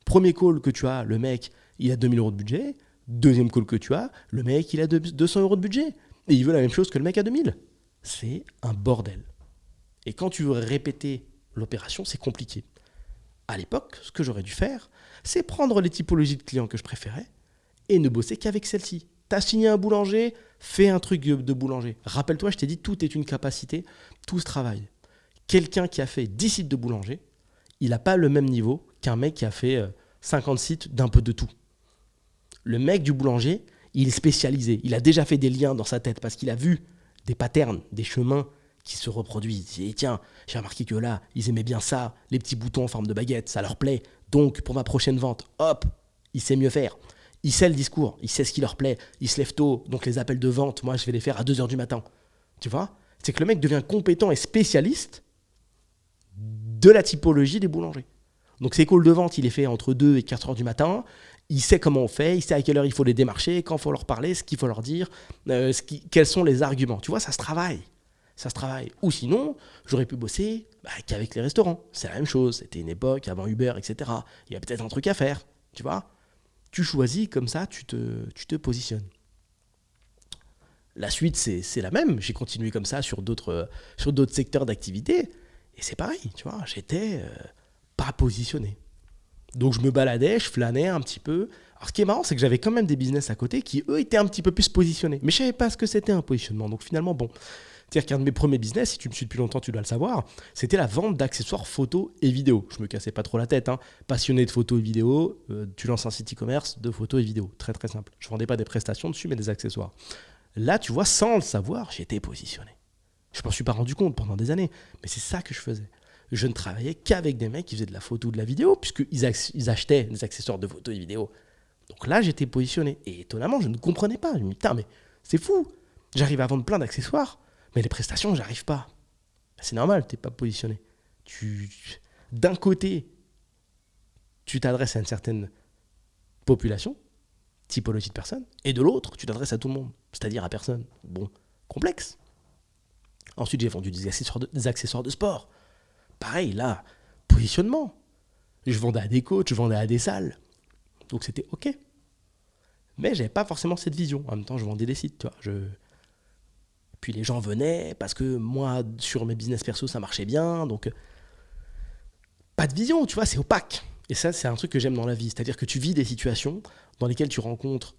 Premier call que tu as, le mec, il a 2000 € de budget. Deuxième call que tu as, le mec, il a 200 € de budget. Et il veut la même chose que le mec à 2000. C'est un bordel. Et quand tu veux répéter l'opération, c'est compliqué. À l'époque, ce que j'aurais dû faire, c'est prendre les typologies de clients que je préférais et ne bosser qu'avec celles-ci. T'as signé un boulanger, fais un truc de boulanger. Rappelle-toi, je t'ai dit, tout est une capacité, tout se travaille. Quelqu'un qui a fait 10 sites de boulanger, il n'a pas le même niveau qu'un mec qui a fait 50 sites d'un peu de tout. Le mec du boulanger, il est spécialisé. Il a déjà fait des liens dans sa tête parce qu'il a vu des patterns, des chemins qui se reproduisent. Et tiens, j'ai remarqué que là, ils aimaient bien ça, les petits boutons en forme de baguette, ça leur plaît. Donc, pour ma prochaine vente, hop, il sait mieux faire. Il sait le discours, il sait ce qui leur plaît, il se lève tôt, donc les appels de vente, moi, je vais les faire à 2h du matin. Tu vois? C'est que le mec devient compétent et spécialiste de la typologie des boulangers. Donc ces calls de vente, il les fait entre 2 et 4 heures du matin. Il sait comment on fait, il sait à quelle heure il faut les démarcher, quand il faut leur parler, ce qu'il faut leur dire, quels sont les arguments. Tu vois, ça se travaille. Ça se travaille. Ou sinon, j'aurais pu bosser qu'avec les restaurants. C'est la même chose. C'était une époque avant Uber, etc. Il y a peut-être un truc à faire. Tu vois? Tu choisis comme ça, tu te positionnes. La suite, c'est la même. J'ai continué comme ça sur d'autres secteurs d'activité. Et c'est pareil, tu vois, j'étais pas positionné. Donc je me baladais, je flânais un petit peu. Alors ce qui est marrant, c'est que j'avais quand même des business à côté qui, eux, étaient un petit peu plus positionnés. Mais je savais pas ce que c'était un positionnement. Donc finalement, bon. C'est-à-dire qu'un de mes premiers business, si tu me suis depuis longtemps, tu dois le savoir, c'était la vente d'accessoires photos et vidéos. Je me cassais pas trop la tête, hein. Passionné de photos et vidéos, tu lances un site e-commerce de photos et vidéos. Très très simple. Je vendais pas des prestations dessus, mais des accessoires. Là, tu vois, sans le savoir, j'étais positionné. Je m'en suis pas rendu compte pendant des années, mais c'est ça que je faisais. Je ne travaillais qu'avec des mecs qui faisaient de la photo ou de la vidéo, puisqu'ils achetaient des accessoires de photos et vidéos. Donc là, j'étais positionné. Et étonnamment, je ne comprenais pas. Je me dis, putain, mais c'est fou. J'arrive à vendre plein d'accessoires, mais les prestations, j'arrive pas. C'est normal, t'es pas positionné. D'un côté, tu t'adresses à une certaine population, typologie de personnes, et de l'autre, tu t'adresses à tout le monde, c'est-à-dire à personne. Bon, complexe. Ensuite, j'ai vendu des accessoires de sport. Pareil, là, positionnement. Je vendais à des coachs, je vendais à des salles. Donc c'était OK. Mais j'avais pas forcément cette vision. En même temps, je vendais des sites, tu vois. Puis les gens venaient parce que moi, sur mes business perso, ça marchait bien. Donc, pas de vision, tu vois, c'est opaque. Et ça, c'est un truc que j'aime dans la vie. C'est-à-dire que tu vis des situations dans lesquelles tu rencontres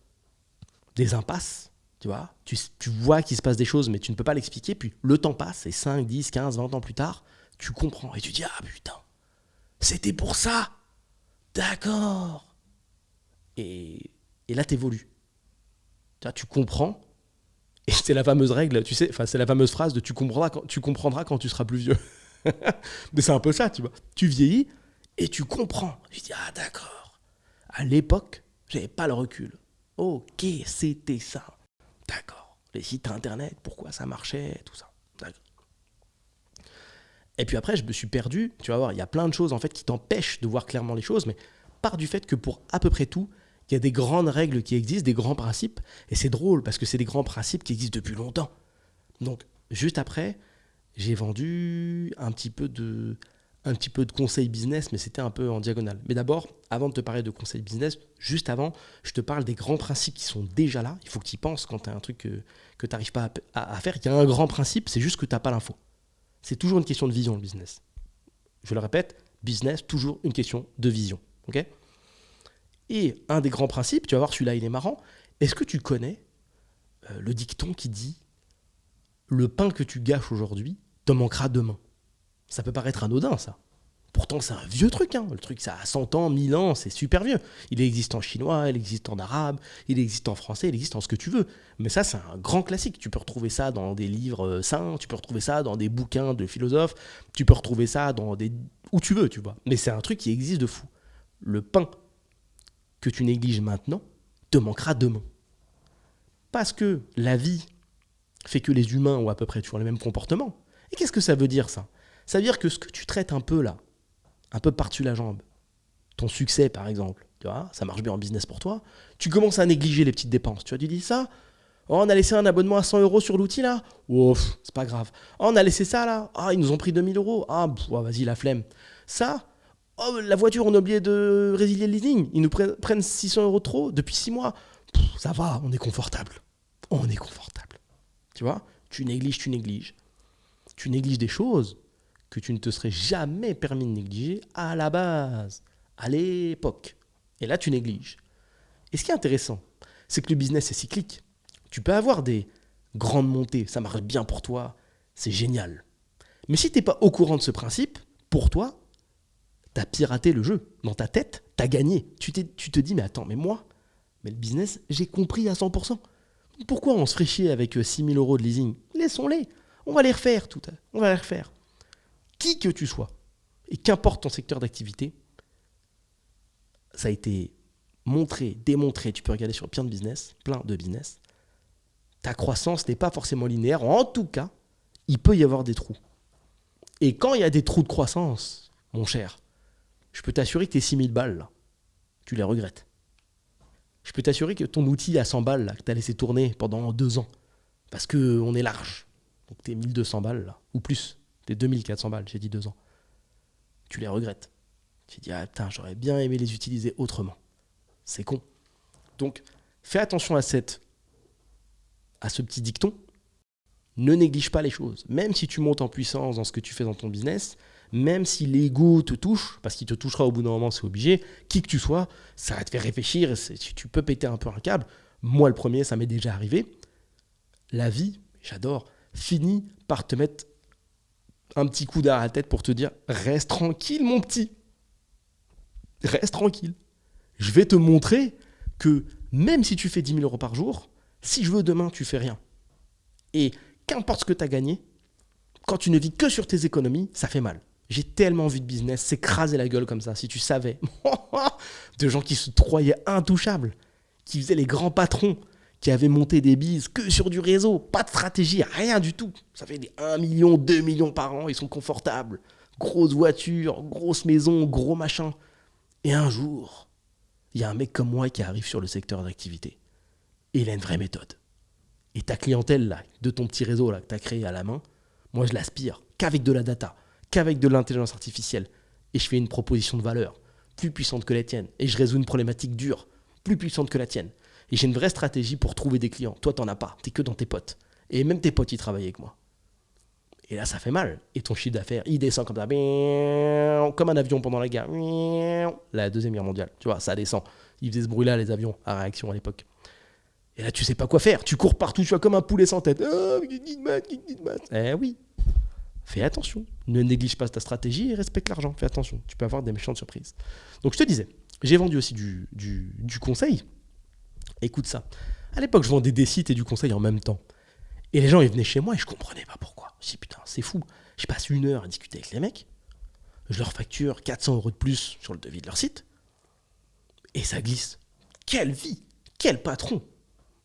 des impasses. Tu vois, tu vois qu'il se passe des choses, mais tu ne peux pas l'expliquer. Puis le temps passe, et 5, 10, 15, 20 ans plus tard, tu comprends. Et tu dis, ah putain, c'était pour ça. D'accord. Et là, t'évolues. Tu vois, tu comprends. Et c'est la fameuse règle, tu sais, c'est la fameuse phrase de tu comprendras quand tu seras plus vieux. Mais c'est un peu ça, tu vois. Tu vieillis et tu comprends. Tu dis, ah d'accord. À l'époque, j'avais pas le recul. Ok, c'était ça. D'accord. Les sites internet, pourquoi ça marchait, tout ça. Et puis après, je me suis perdu. Tu vas voir, il y a plein de choses en fait qui t'empêchent de voir clairement les choses, mais part du fait que pour à peu près tout, il y a des grandes règles qui existent, des grands principes, et c'est drôle parce que c'est des grands principes qui existent depuis longtemps. Donc, juste après, j'ai vendu un petit peu de conseils business, mais c'était un peu en diagonale. Mais d'abord, avant de te parler de conseils business, juste avant, je te parle des grands principes qui sont déjà là. Il faut que tu y penses quand tu as un truc que tu n'arrives pas à faire. Il y a un grand principe, c'est juste que tu n'as pas l'info. C'est toujours une question de vision, le business. Je le répète, business, toujours une question de vision. Okay, et un des grands principes, tu vas voir, celui-là, il est marrant. Est-ce que tu connais le dicton qui dit « Le pain que tu gâches aujourd'hui te manquera demain ». Ça peut paraître anodin, ça. Pourtant, c'est un vieux truc. Hein. Le truc, ça a 100 ans, 1000 ans, c'est super vieux. Il existe en chinois, il existe en arabe, il existe en français, il existe en ce que tu veux. Mais ça, c'est un grand classique. Tu peux retrouver ça dans des livres saints, tu peux retrouver ça dans des bouquins de philosophes, tu peux retrouver ça dans des... où tu veux, tu vois. Mais c'est un truc qui existe de fou. Le pain que tu négliges maintenant te manquera demain. Parce que la vie fait que les humains ont à peu près toujours les mêmes comportements. Et qu'est-ce que ça veut dire, ça ? Ça veut dire que ce que tu traites un peu là, un peu par-dessus la jambe, ton succès par exemple, tu vois, ça marche bien en business pour toi, tu commences à négliger les petites dépenses. Tu vois, tu dis ça, oh, on a laissé un abonnement à 100 € sur l'outil là, oh, c'est pas grave. Oh, on a laissé ça là, ah, ils nous ont pris 2000 €, ah, vas-y, la flemme. Ça, oh, la voiture, on a oublié de résilier le leasing, ils nous prennent 600 € trop depuis 6 mois. Ça va, on est confortable. On est confortable. Tu vois, tu négliges. Tu négliges des choses que tu ne te serais jamais permis de négliger à la base, à l'époque. Et là, tu négliges. Et ce qui est intéressant, c'est que le business est cyclique. Tu peux avoir des grandes montées, ça marche bien pour toi, c'est génial. Mais si tu n'es pas au courant de ce principe, pour toi, tu as piraté le jeu. Dans ta tête, tu as gagné. Tu te dis, mais attends, mais moi, mais le business, j'ai compris à 100%. Pourquoi on se ferait chier avec 6 000 € de leasing ? Laissons-les. On va les refaire, on va les refaire. Qui que tu sois, et qu'importe ton secteur d'activité, ça a été montré, démontré, tu peux regarder sur plein de business, ta croissance n'est pas forcément linéaire, en tout cas, il peut y avoir des trous. Et quand il y a des trous de croissance, mon cher, je peux t'assurer que tes 6 000 balles, là, tu les regrettes. Je peux t'assurer que ton outil à 100 balles, là, que tu as laissé tourner pendant 2 ans, parce qu'on est large, donc tes 1200 balles, là, ou plus, tes 2400 balles, j'ai dit 2 ans, tu les regrettes. Tu dis, ah putain, j'aurais bien aimé les utiliser autrement. C'est con. Donc, fais attention à ce petit dicton. Ne néglige pas les choses. Même si tu montes en puissance dans ce que tu fais dans ton business, même si l'ego te touche, parce qu'il te touchera au bout d'un moment, c'est obligé, qui que tu sois, ça va te faire réfléchir, tu peux péter un peu un câble. Moi, le premier, ça m'est déjà arrivé. La vie, j'adore, finit par te mettre un petit coup d'arrêt à la tête pour te dire « Reste tranquille, mon petit. Reste tranquille. Je vais te montrer que même si tu fais 10 000 € par jour, si je veux demain, tu fais rien. Et qu'importe ce que tu as gagné, quand tu ne vis que sur tes économies, ça fait mal. J'ai tellement vu de business s'écraser la gueule comme ça, si tu savais. De gens qui se croyaient intouchables, qui faisaient les grands patrons, qui avaient monté des bises que sur du réseau, pas de stratégie, rien du tout. Ça fait des 1 million, 2 millions par an, ils sont confortables. Grosse voiture, grosse maison, gros machin. Et un jour, il y a un mec comme moi qui arrive sur le secteur d'activité. Et il a une vraie méthode. Et ta clientèle, là, de ton petit réseau là, que tu as créé à la main, moi je l'aspire qu'avec de la data, qu'avec de l'intelligence artificielle. Et je fais une proposition de valeur plus puissante que la tienne. Et je résous une problématique dure, plus puissante que la tienne. Et j'ai une vraie stratégie pour trouver des clients. Toi, t'en as pas. T'es que dans tes potes. Et même tes potes, ils travaillent avec moi. Et là, ça fait mal. Et ton chiffre d'affaires, il descend comme ça. Comme un avion pendant la guerre. La Deuxième Guerre mondiale. Tu vois, ça descend. Ils faisaient ce bruit-là, les avions, à réaction à l'époque. Et là, tu sais pas quoi faire. Tu cours partout, tu vois, comme un poulet sans tête. Eh oui. Fais attention. Ne néglige pas ta stratégie et respecte l'argent. Fais attention. Tu peux avoir des méchantes surprises. Donc, je te disais, j'ai vendu aussi du conseil. Écoute ça. À l'époque, je vendais des sites et du conseil en même temps. Et les gens, ils venaient chez moi et je comprenais pas pourquoi. Je dis, putain, c'est fou. Je passe 1 heure à discuter avec les mecs. Je leur facture 400 € de plus sur le devis de leur site. Et ça glisse. Quelle vie! Quel patron!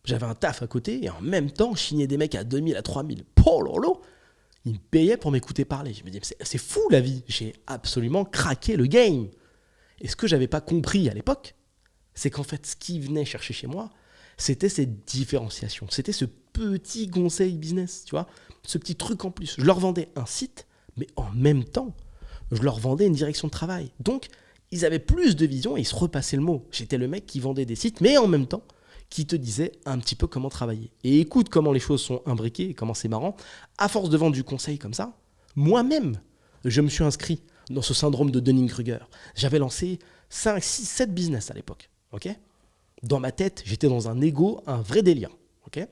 J'avais un taf à côté et en même temps, je signais des mecs à 2000, à 3000. Oh lolo, ils me payaient pour m'écouter parler. Je me disais, c'est fou la vie. J'ai absolument craqué le game. Et ce que j'avais pas compris à l'époque, c'est qu'en fait, ce qui venait chercher chez moi, c'était cette différenciation. C'était ce petit conseil business, tu vois, ce petit truc en plus. Je leur vendais un site, mais en même temps, je leur vendais une direction de travail. Donc, ils avaient plus de vision et ils se repassaient le mot. J'étais le mec qui vendait des sites, mais en même temps, qui te disait un petit peu comment travailler. Et écoute comment les choses sont imbriquées et comment c'est marrant. À force de vendre du conseil comme ça, moi-même, je me suis inscrit dans ce syndrome de Dunning-Kruger. J'avais lancé 5, 6, 7 business à l'époque. Okay, dans ma tête, j'étais dans un ego, un vrai délire. Okay,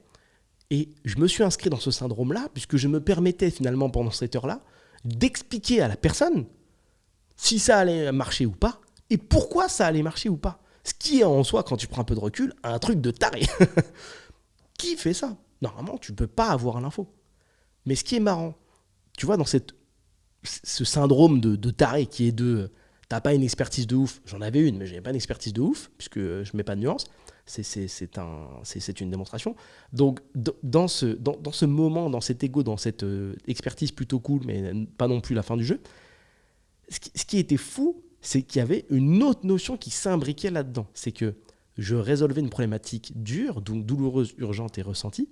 et je me suis inscrit dans ce syndrome-là, puisque je me permettais finalement pendant cette heure-là d'expliquer à la personne si ça allait marcher ou pas, et pourquoi ça allait marcher ou pas. Ce qui est en soi, quand tu prends un peu de recul, un truc de taré. Qui fait ça? Normalement, tu ne peux pas avoir l'info. Mais ce qui est marrant, tu vois, dans ce syndrome de taré qui est de t'as pas une expertise de ouf. J'en avais une, mais je n'avais pas une expertise de ouf, puisque je ne mets pas de nuance. C'est une démonstration. Donc, dans ce moment, dans cet ego, dans cette expertise plutôt cool, mais pas non plus la fin du jeu, ce qui était fou, c'est qu'il y avait une autre notion qui s'imbriquait là-dedans. C'est que je résolvais une problématique dure, donc douloureuse, urgente et ressentie.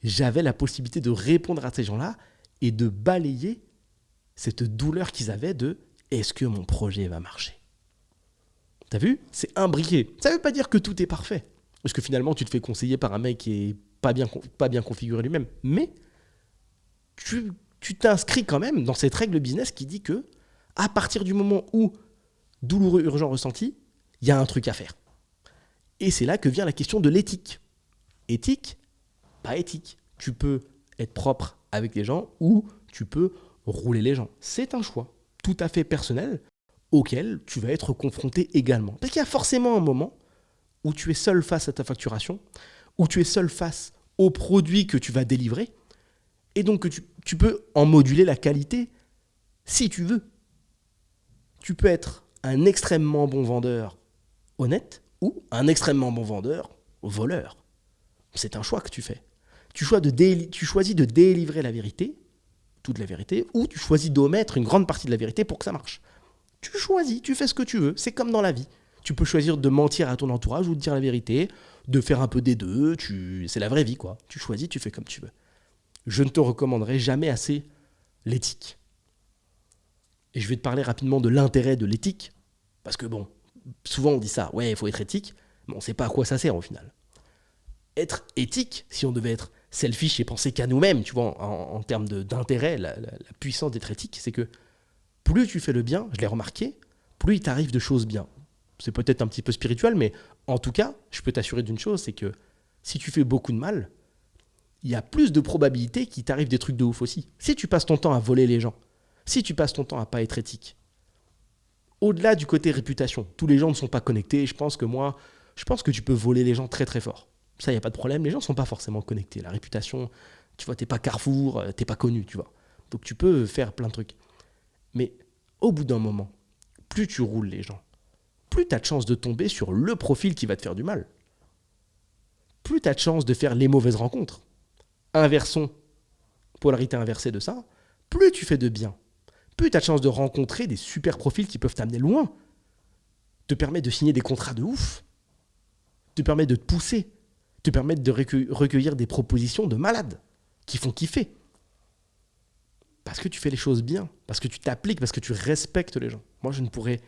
J'avais la possibilité de répondre à ces gens-là et de balayer cette douleur qu'ils avaient de « est-ce que mon projet va marcher ?» T'as vu? C'est imbriqué. Ça ne veut pas dire que tout est parfait. Parce que finalement, tu te fais conseiller par un mec qui est pas bien configuré lui-même. Mais tu t'inscris quand même dans cette règle business qui dit que à partir du moment où douloureux, urgent, ressenti, il y a un truc à faire. Et c'est là que vient la question de l'éthique. Éthique, pas éthique. Tu peux être propre avec les gens ou tu peux rouler les gens. C'est un choix tout à fait personnel auquel tu vas être confronté également. Parce qu'il y a forcément un moment où tu es seul face à ta facturation, où tu es seul face au produit que tu vas délivrer, et donc que tu peux en moduler la qualité si tu veux. Tu peux être un extrêmement bon vendeur honnête ou un extrêmement bon vendeur voleur. C'est un choix que tu fais. Tu choisis de délivrer la vérité, toute la vérité, ou tu choisis d'omettre une grande partie de la vérité pour que ça marche. Tu choisis, tu fais ce que tu veux. C'est comme dans la vie. Tu peux choisir de mentir à ton entourage ou de dire la vérité, de faire un peu des deux. C'est la vraie vie, quoi. Tu choisis, tu fais comme tu veux. Je ne te recommanderai jamais assez l'éthique. Et je vais te parler rapidement de l'intérêt de l'éthique. Parce que bon, souvent on dit ça, ouais, il faut être éthique, mais on ne sait pas à quoi ça sert au final. Être éthique, si on devait être selfish et penser qu'à nous-mêmes, tu vois, en termes d'intérêt, la puissance d'être éthique, c'est que plus tu fais le bien, je l'ai remarqué, plus il t'arrive de choses bien. C'est peut-être un petit peu spirituel, mais en tout cas, je peux t'assurer d'une chose, c'est que si tu fais beaucoup de mal, il y a plus de probabilités qu'il t'arrive des trucs de ouf aussi. Si tu passes ton temps à voler les gens, si tu passes ton temps à pas être éthique, au-delà du côté réputation, tous les gens ne sont pas connectés, je pense que tu peux voler les gens très très fort. Ça, il n'y a pas de problème, les gens ne sont pas forcément connectés. La réputation, tu vois, t'es pas Carrefour, t'es pas connu, tu vois. Donc tu peux faire plein de trucs. Mais au bout d'un moment, plus tu roules les gens, plus tu as de chances de tomber sur le profil qui va te faire du mal. Plus tu as de chances de faire les mauvaises rencontres. Inversons, polarité inversée de ça, plus tu fais de bien, plus tu as de chances de rencontrer des super profils qui peuvent t'amener loin, te permettent de signer des contrats de ouf, te permettent de te pousser, te permettent de recueillir des propositions de malades qui font kiffer. Parce que tu fais les choses bien, parce que tu t'appliques, parce que tu respectes les gens. Moi, je ne pourrais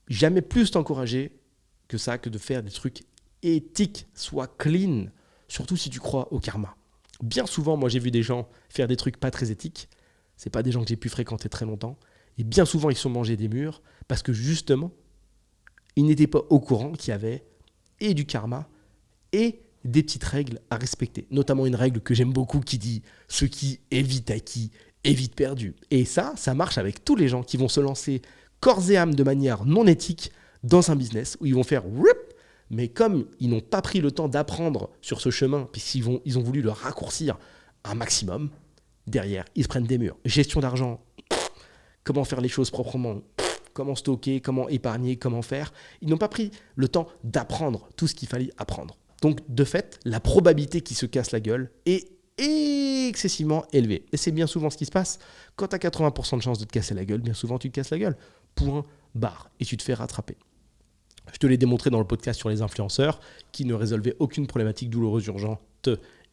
jamais plus t'encourager que ça, que de faire des trucs éthiques, sois clean, surtout si tu crois au karma. Bien souvent, moi, j'ai vu des gens faire des trucs pas très éthiques. C'est pas des gens que j'ai pu fréquenter très longtemps. Et bien souvent, ils se sont mangés des murs parce que justement, ils n'étaient pas au courant qu'il y avait et du karma et des petites règles à respecter. Notamment une règle que j'aime beaucoup qui dit « ce qui est vite acquis est vite perdu ». Et ça marche avec tous les gens qui vont se lancer corps et âme de manière non éthique dans un business où ils vont faire « whoop », mais comme ils n'ont pas pris le temps d'apprendre sur ce chemin, puisqu'ils ont voulu le raccourcir un maximum, derrière, ils se prennent des murs. Gestion d'argent, comment faire les choses proprement, comment stocker, comment épargner, comment faire. Ils n'ont pas pris le temps d'apprendre tout ce qu'il fallait apprendre. Donc, de fait, la probabilité qu'il se casse la gueule est excessivement élevée. Et c'est bien souvent ce qui se passe. Quand tu as 80% de chance de te casser la gueule, bien souvent, tu te casses la gueule. Point barre. Et tu te fais rattraper. Je te l'ai démontré dans le podcast sur les influenceurs qui ne résolvaient aucune problématique douloureuse urgente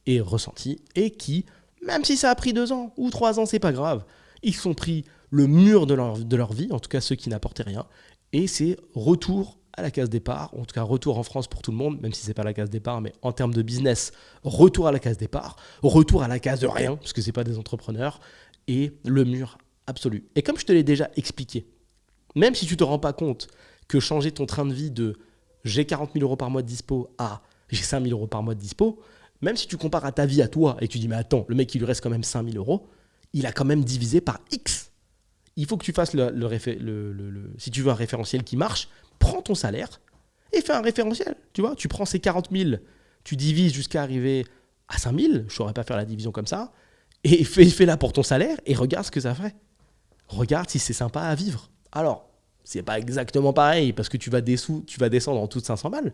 et ressentie et qui, même si ça a pris 2 ans ou 3 ans, c'est pas grave, ils se sont pris le mur de leur vie, en tout cas ceux qui n'apportaient rien, et c'est retour à la case départ, en tout cas retour en France pour tout le monde, même si c'est pas la case départ, mais en termes de business, retour à la case départ, retour à la case de rien, parce que c'est pas des entrepreneurs, et le mur absolu. Et comme je te l'ai déjà expliqué, même si tu te rends pas compte que changer ton train de vie de j'ai 40 000 euros par mois de dispo à j'ai 5 000 euros par mois de dispo, même si tu compares à ta vie à toi et tu dis mais attends, le mec il lui reste quand même 5 000 euros, il a quand même divisé par X. Il faut que tu fasses si tu veux un référentiel qui marche, prends ton salaire et fais un référentiel. Tu vois, tu prends ces 40 000, tu divises jusqu'à arriver à 5 000, je ne saurais pas faire la division comme ça, et fais-la pour ton salaire et regarde ce que ça fait. Regarde si c'est sympa à vivre. Alors, c'est pas exactement pareil parce que tu vas descendre en dessous de 500 balles.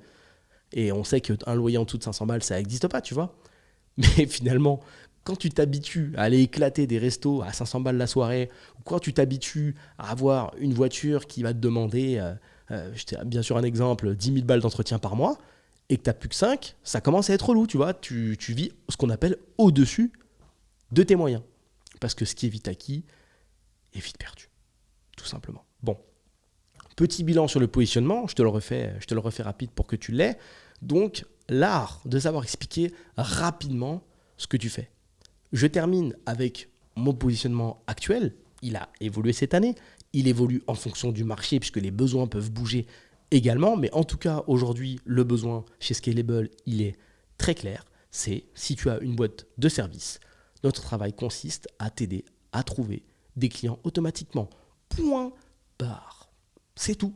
Et on sait qu'un loyer en dessous de 500 balles, ça n'existe pas, tu vois. Mais finalement, quand tu t'habitues à aller éclater des restos à 500 balles la soirée, ou quand tu t'habitues à avoir une voiture qui va te demander, bien sûr un exemple, 10 000 balles d'entretien par mois, et que tu n'as plus que 5, ça commence à être relou, tu vois. Tu vis ce qu'on appelle au-dessus de tes moyens. Parce que ce qui est vite acquis est vite perdu, tout simplement. Bon. Petit bilan sur le positionnement, je te le refais rapide pour que tu l'aies. Donc, l'art de savoir expliquer rapidement ce que tu fais. Je termine avec mon positionnement actuel. Il a évolué cette année. Il évolue en fonction du marché puisque les besoins peuvent bouger également. Mais en tout cas, aujourd'hui, le besoin chez Scalable, il est très clair. C'est si tu as une boîte de service, notre travail consiste à t'aider à trouver des clients automatiquement. Point barre. C'est tout.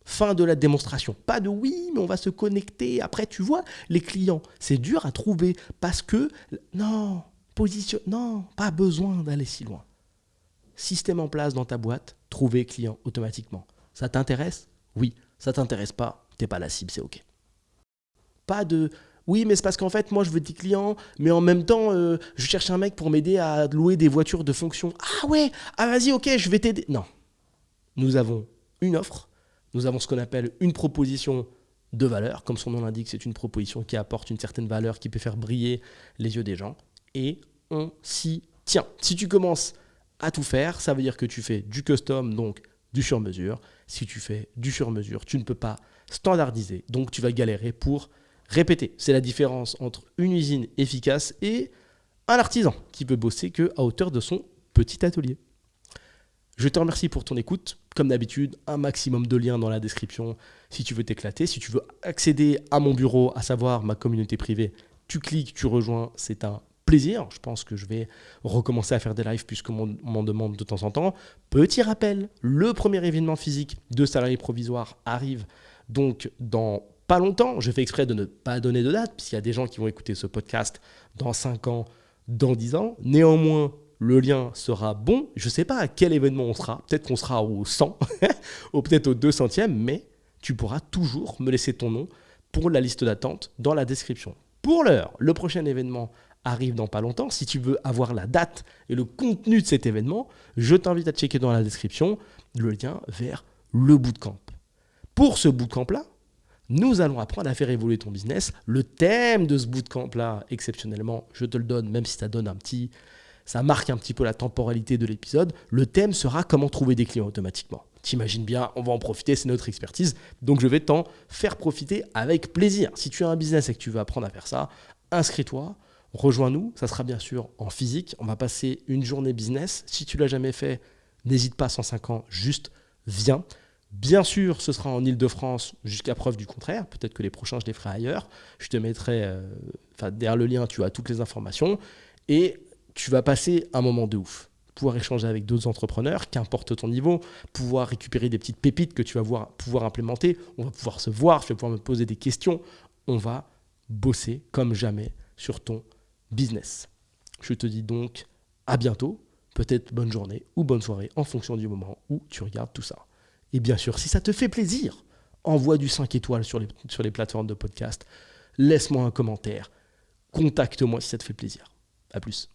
Fin de la démonstration. Pas de oui, mais on va se connecter. Après, tu vois, les clients, c'est dur à trouver parce que, non, pas besoin d'aller si loin. Système en place dans ta boîte, trouver client automatiquement. Ça t'intéresse ? Oui. Ça t'intéresse pas ? T'es pas la cible, c'est OK. Pas de oui, mais c'est parce qu'en fait, moi, je veux des clients, mais en même temps, je cherche un mec pour m'aider à louer des voitures de fonction. Ah ouais, vas-y, OK, je vais t'aider. Non. Nous avons une offre, nous avons ce qu'on appelle une proposition de valeur. Comme son nom l'indique, c'est une proposition qui apporte une certaine valeur, qui peut faire briller les yeux des gens. Et on s'y tient. Si tu commences à tout faire, ça veut dire que tu fais du custom, donc du sur-mesure. Si tu fais du sur-mesure, tu ne peux pas standardiser. Donc, tu vas galérer pour répéter. C'est la différence entre une usine efficace et un artisan qui peut bosser qu'à hauteur de son petit atelier. Je te remercie pour ton écoute. Comme d'habitude, un maximum de liens dans la description si tu veux t'éclater. Si tu veux accéder à mon bureau, à savoir ma communauté privée, tu cliques, tu rejoins, c'est un plaisir. Je pense que je vais recommencer à faire des lives puisqu'on m'en demande de temps en temps. Petit rappel, le premier événement physique de Salarié Provisoire arrive donc dans pas longtemps. Je fais exprès de ne pas donner de date puisqu'il y a des gens qui vont écouter ce podcast dans 5 ans, dans 10 ans. Néanmoins, le lien sera bon. Je ne sais pas à quel événement on sera. Peut-être qu'on sera au 100 ou peut-être au 200e, mais tu pourras toujours me laisser ton nom pour la liste d'attente dans la description. Pour l'heure, le prochain événement arrive dans pas longtemps. Si tu veux avoir la date et le contenu de cet événement, je t'invite à checker dans la description le lien vers le bootcamp. Pour ce bootcamp-là, nous allons apprendre à faire évoluer ton business. Le thème de ce bootcamp-là, exceptionnellement, je te le donne, même si ça marque un petit peu la temporalité de l'épisode. Le thème sera comment trouver des clients automatiquement. T'imagines bien, on va en profiter, c'est notre expertise. Donc, je vais t'en faire profiter avec plaisir. Si tu as un business et que tu veux apprendre à faire ça, inscris-toi, rejoins-nous. Ça sera bien sûr en physique. On va passer une journée business. Si tu ne l'as jamais fait, n'hésite pas, 105 ans, juste viens. Bien sûr, ce sera en Ile-de-France jusqu'à preuve du contraire. Peut-être que les prochains, je les ferai ailleurs. Je te mettrai, derrière le lien, tu as toutes les informations. Et tu vas passer un moment de ouf. Pouvoir échanger avec d'autres entrepreneurs, qu'importe ton niveau, pouvoir récupérer des petites pépites que tu vas pouvoir implémenter. On va pouvoir se voir, tu vas pouvoir me poser des questions. On va bosser comme jamais sur ton business. Je te dis donc à bientôt. Peut-être bonne journée ou bonne soirée en fonction du moment où tu regardes tout ça. Et bien sûr, si ça te fait plaisir, envoie du 5 étoiles sur les plateformes de podcast. laisse-moi un commentaire, contacte-moi si ça te fait plaisir. À plus.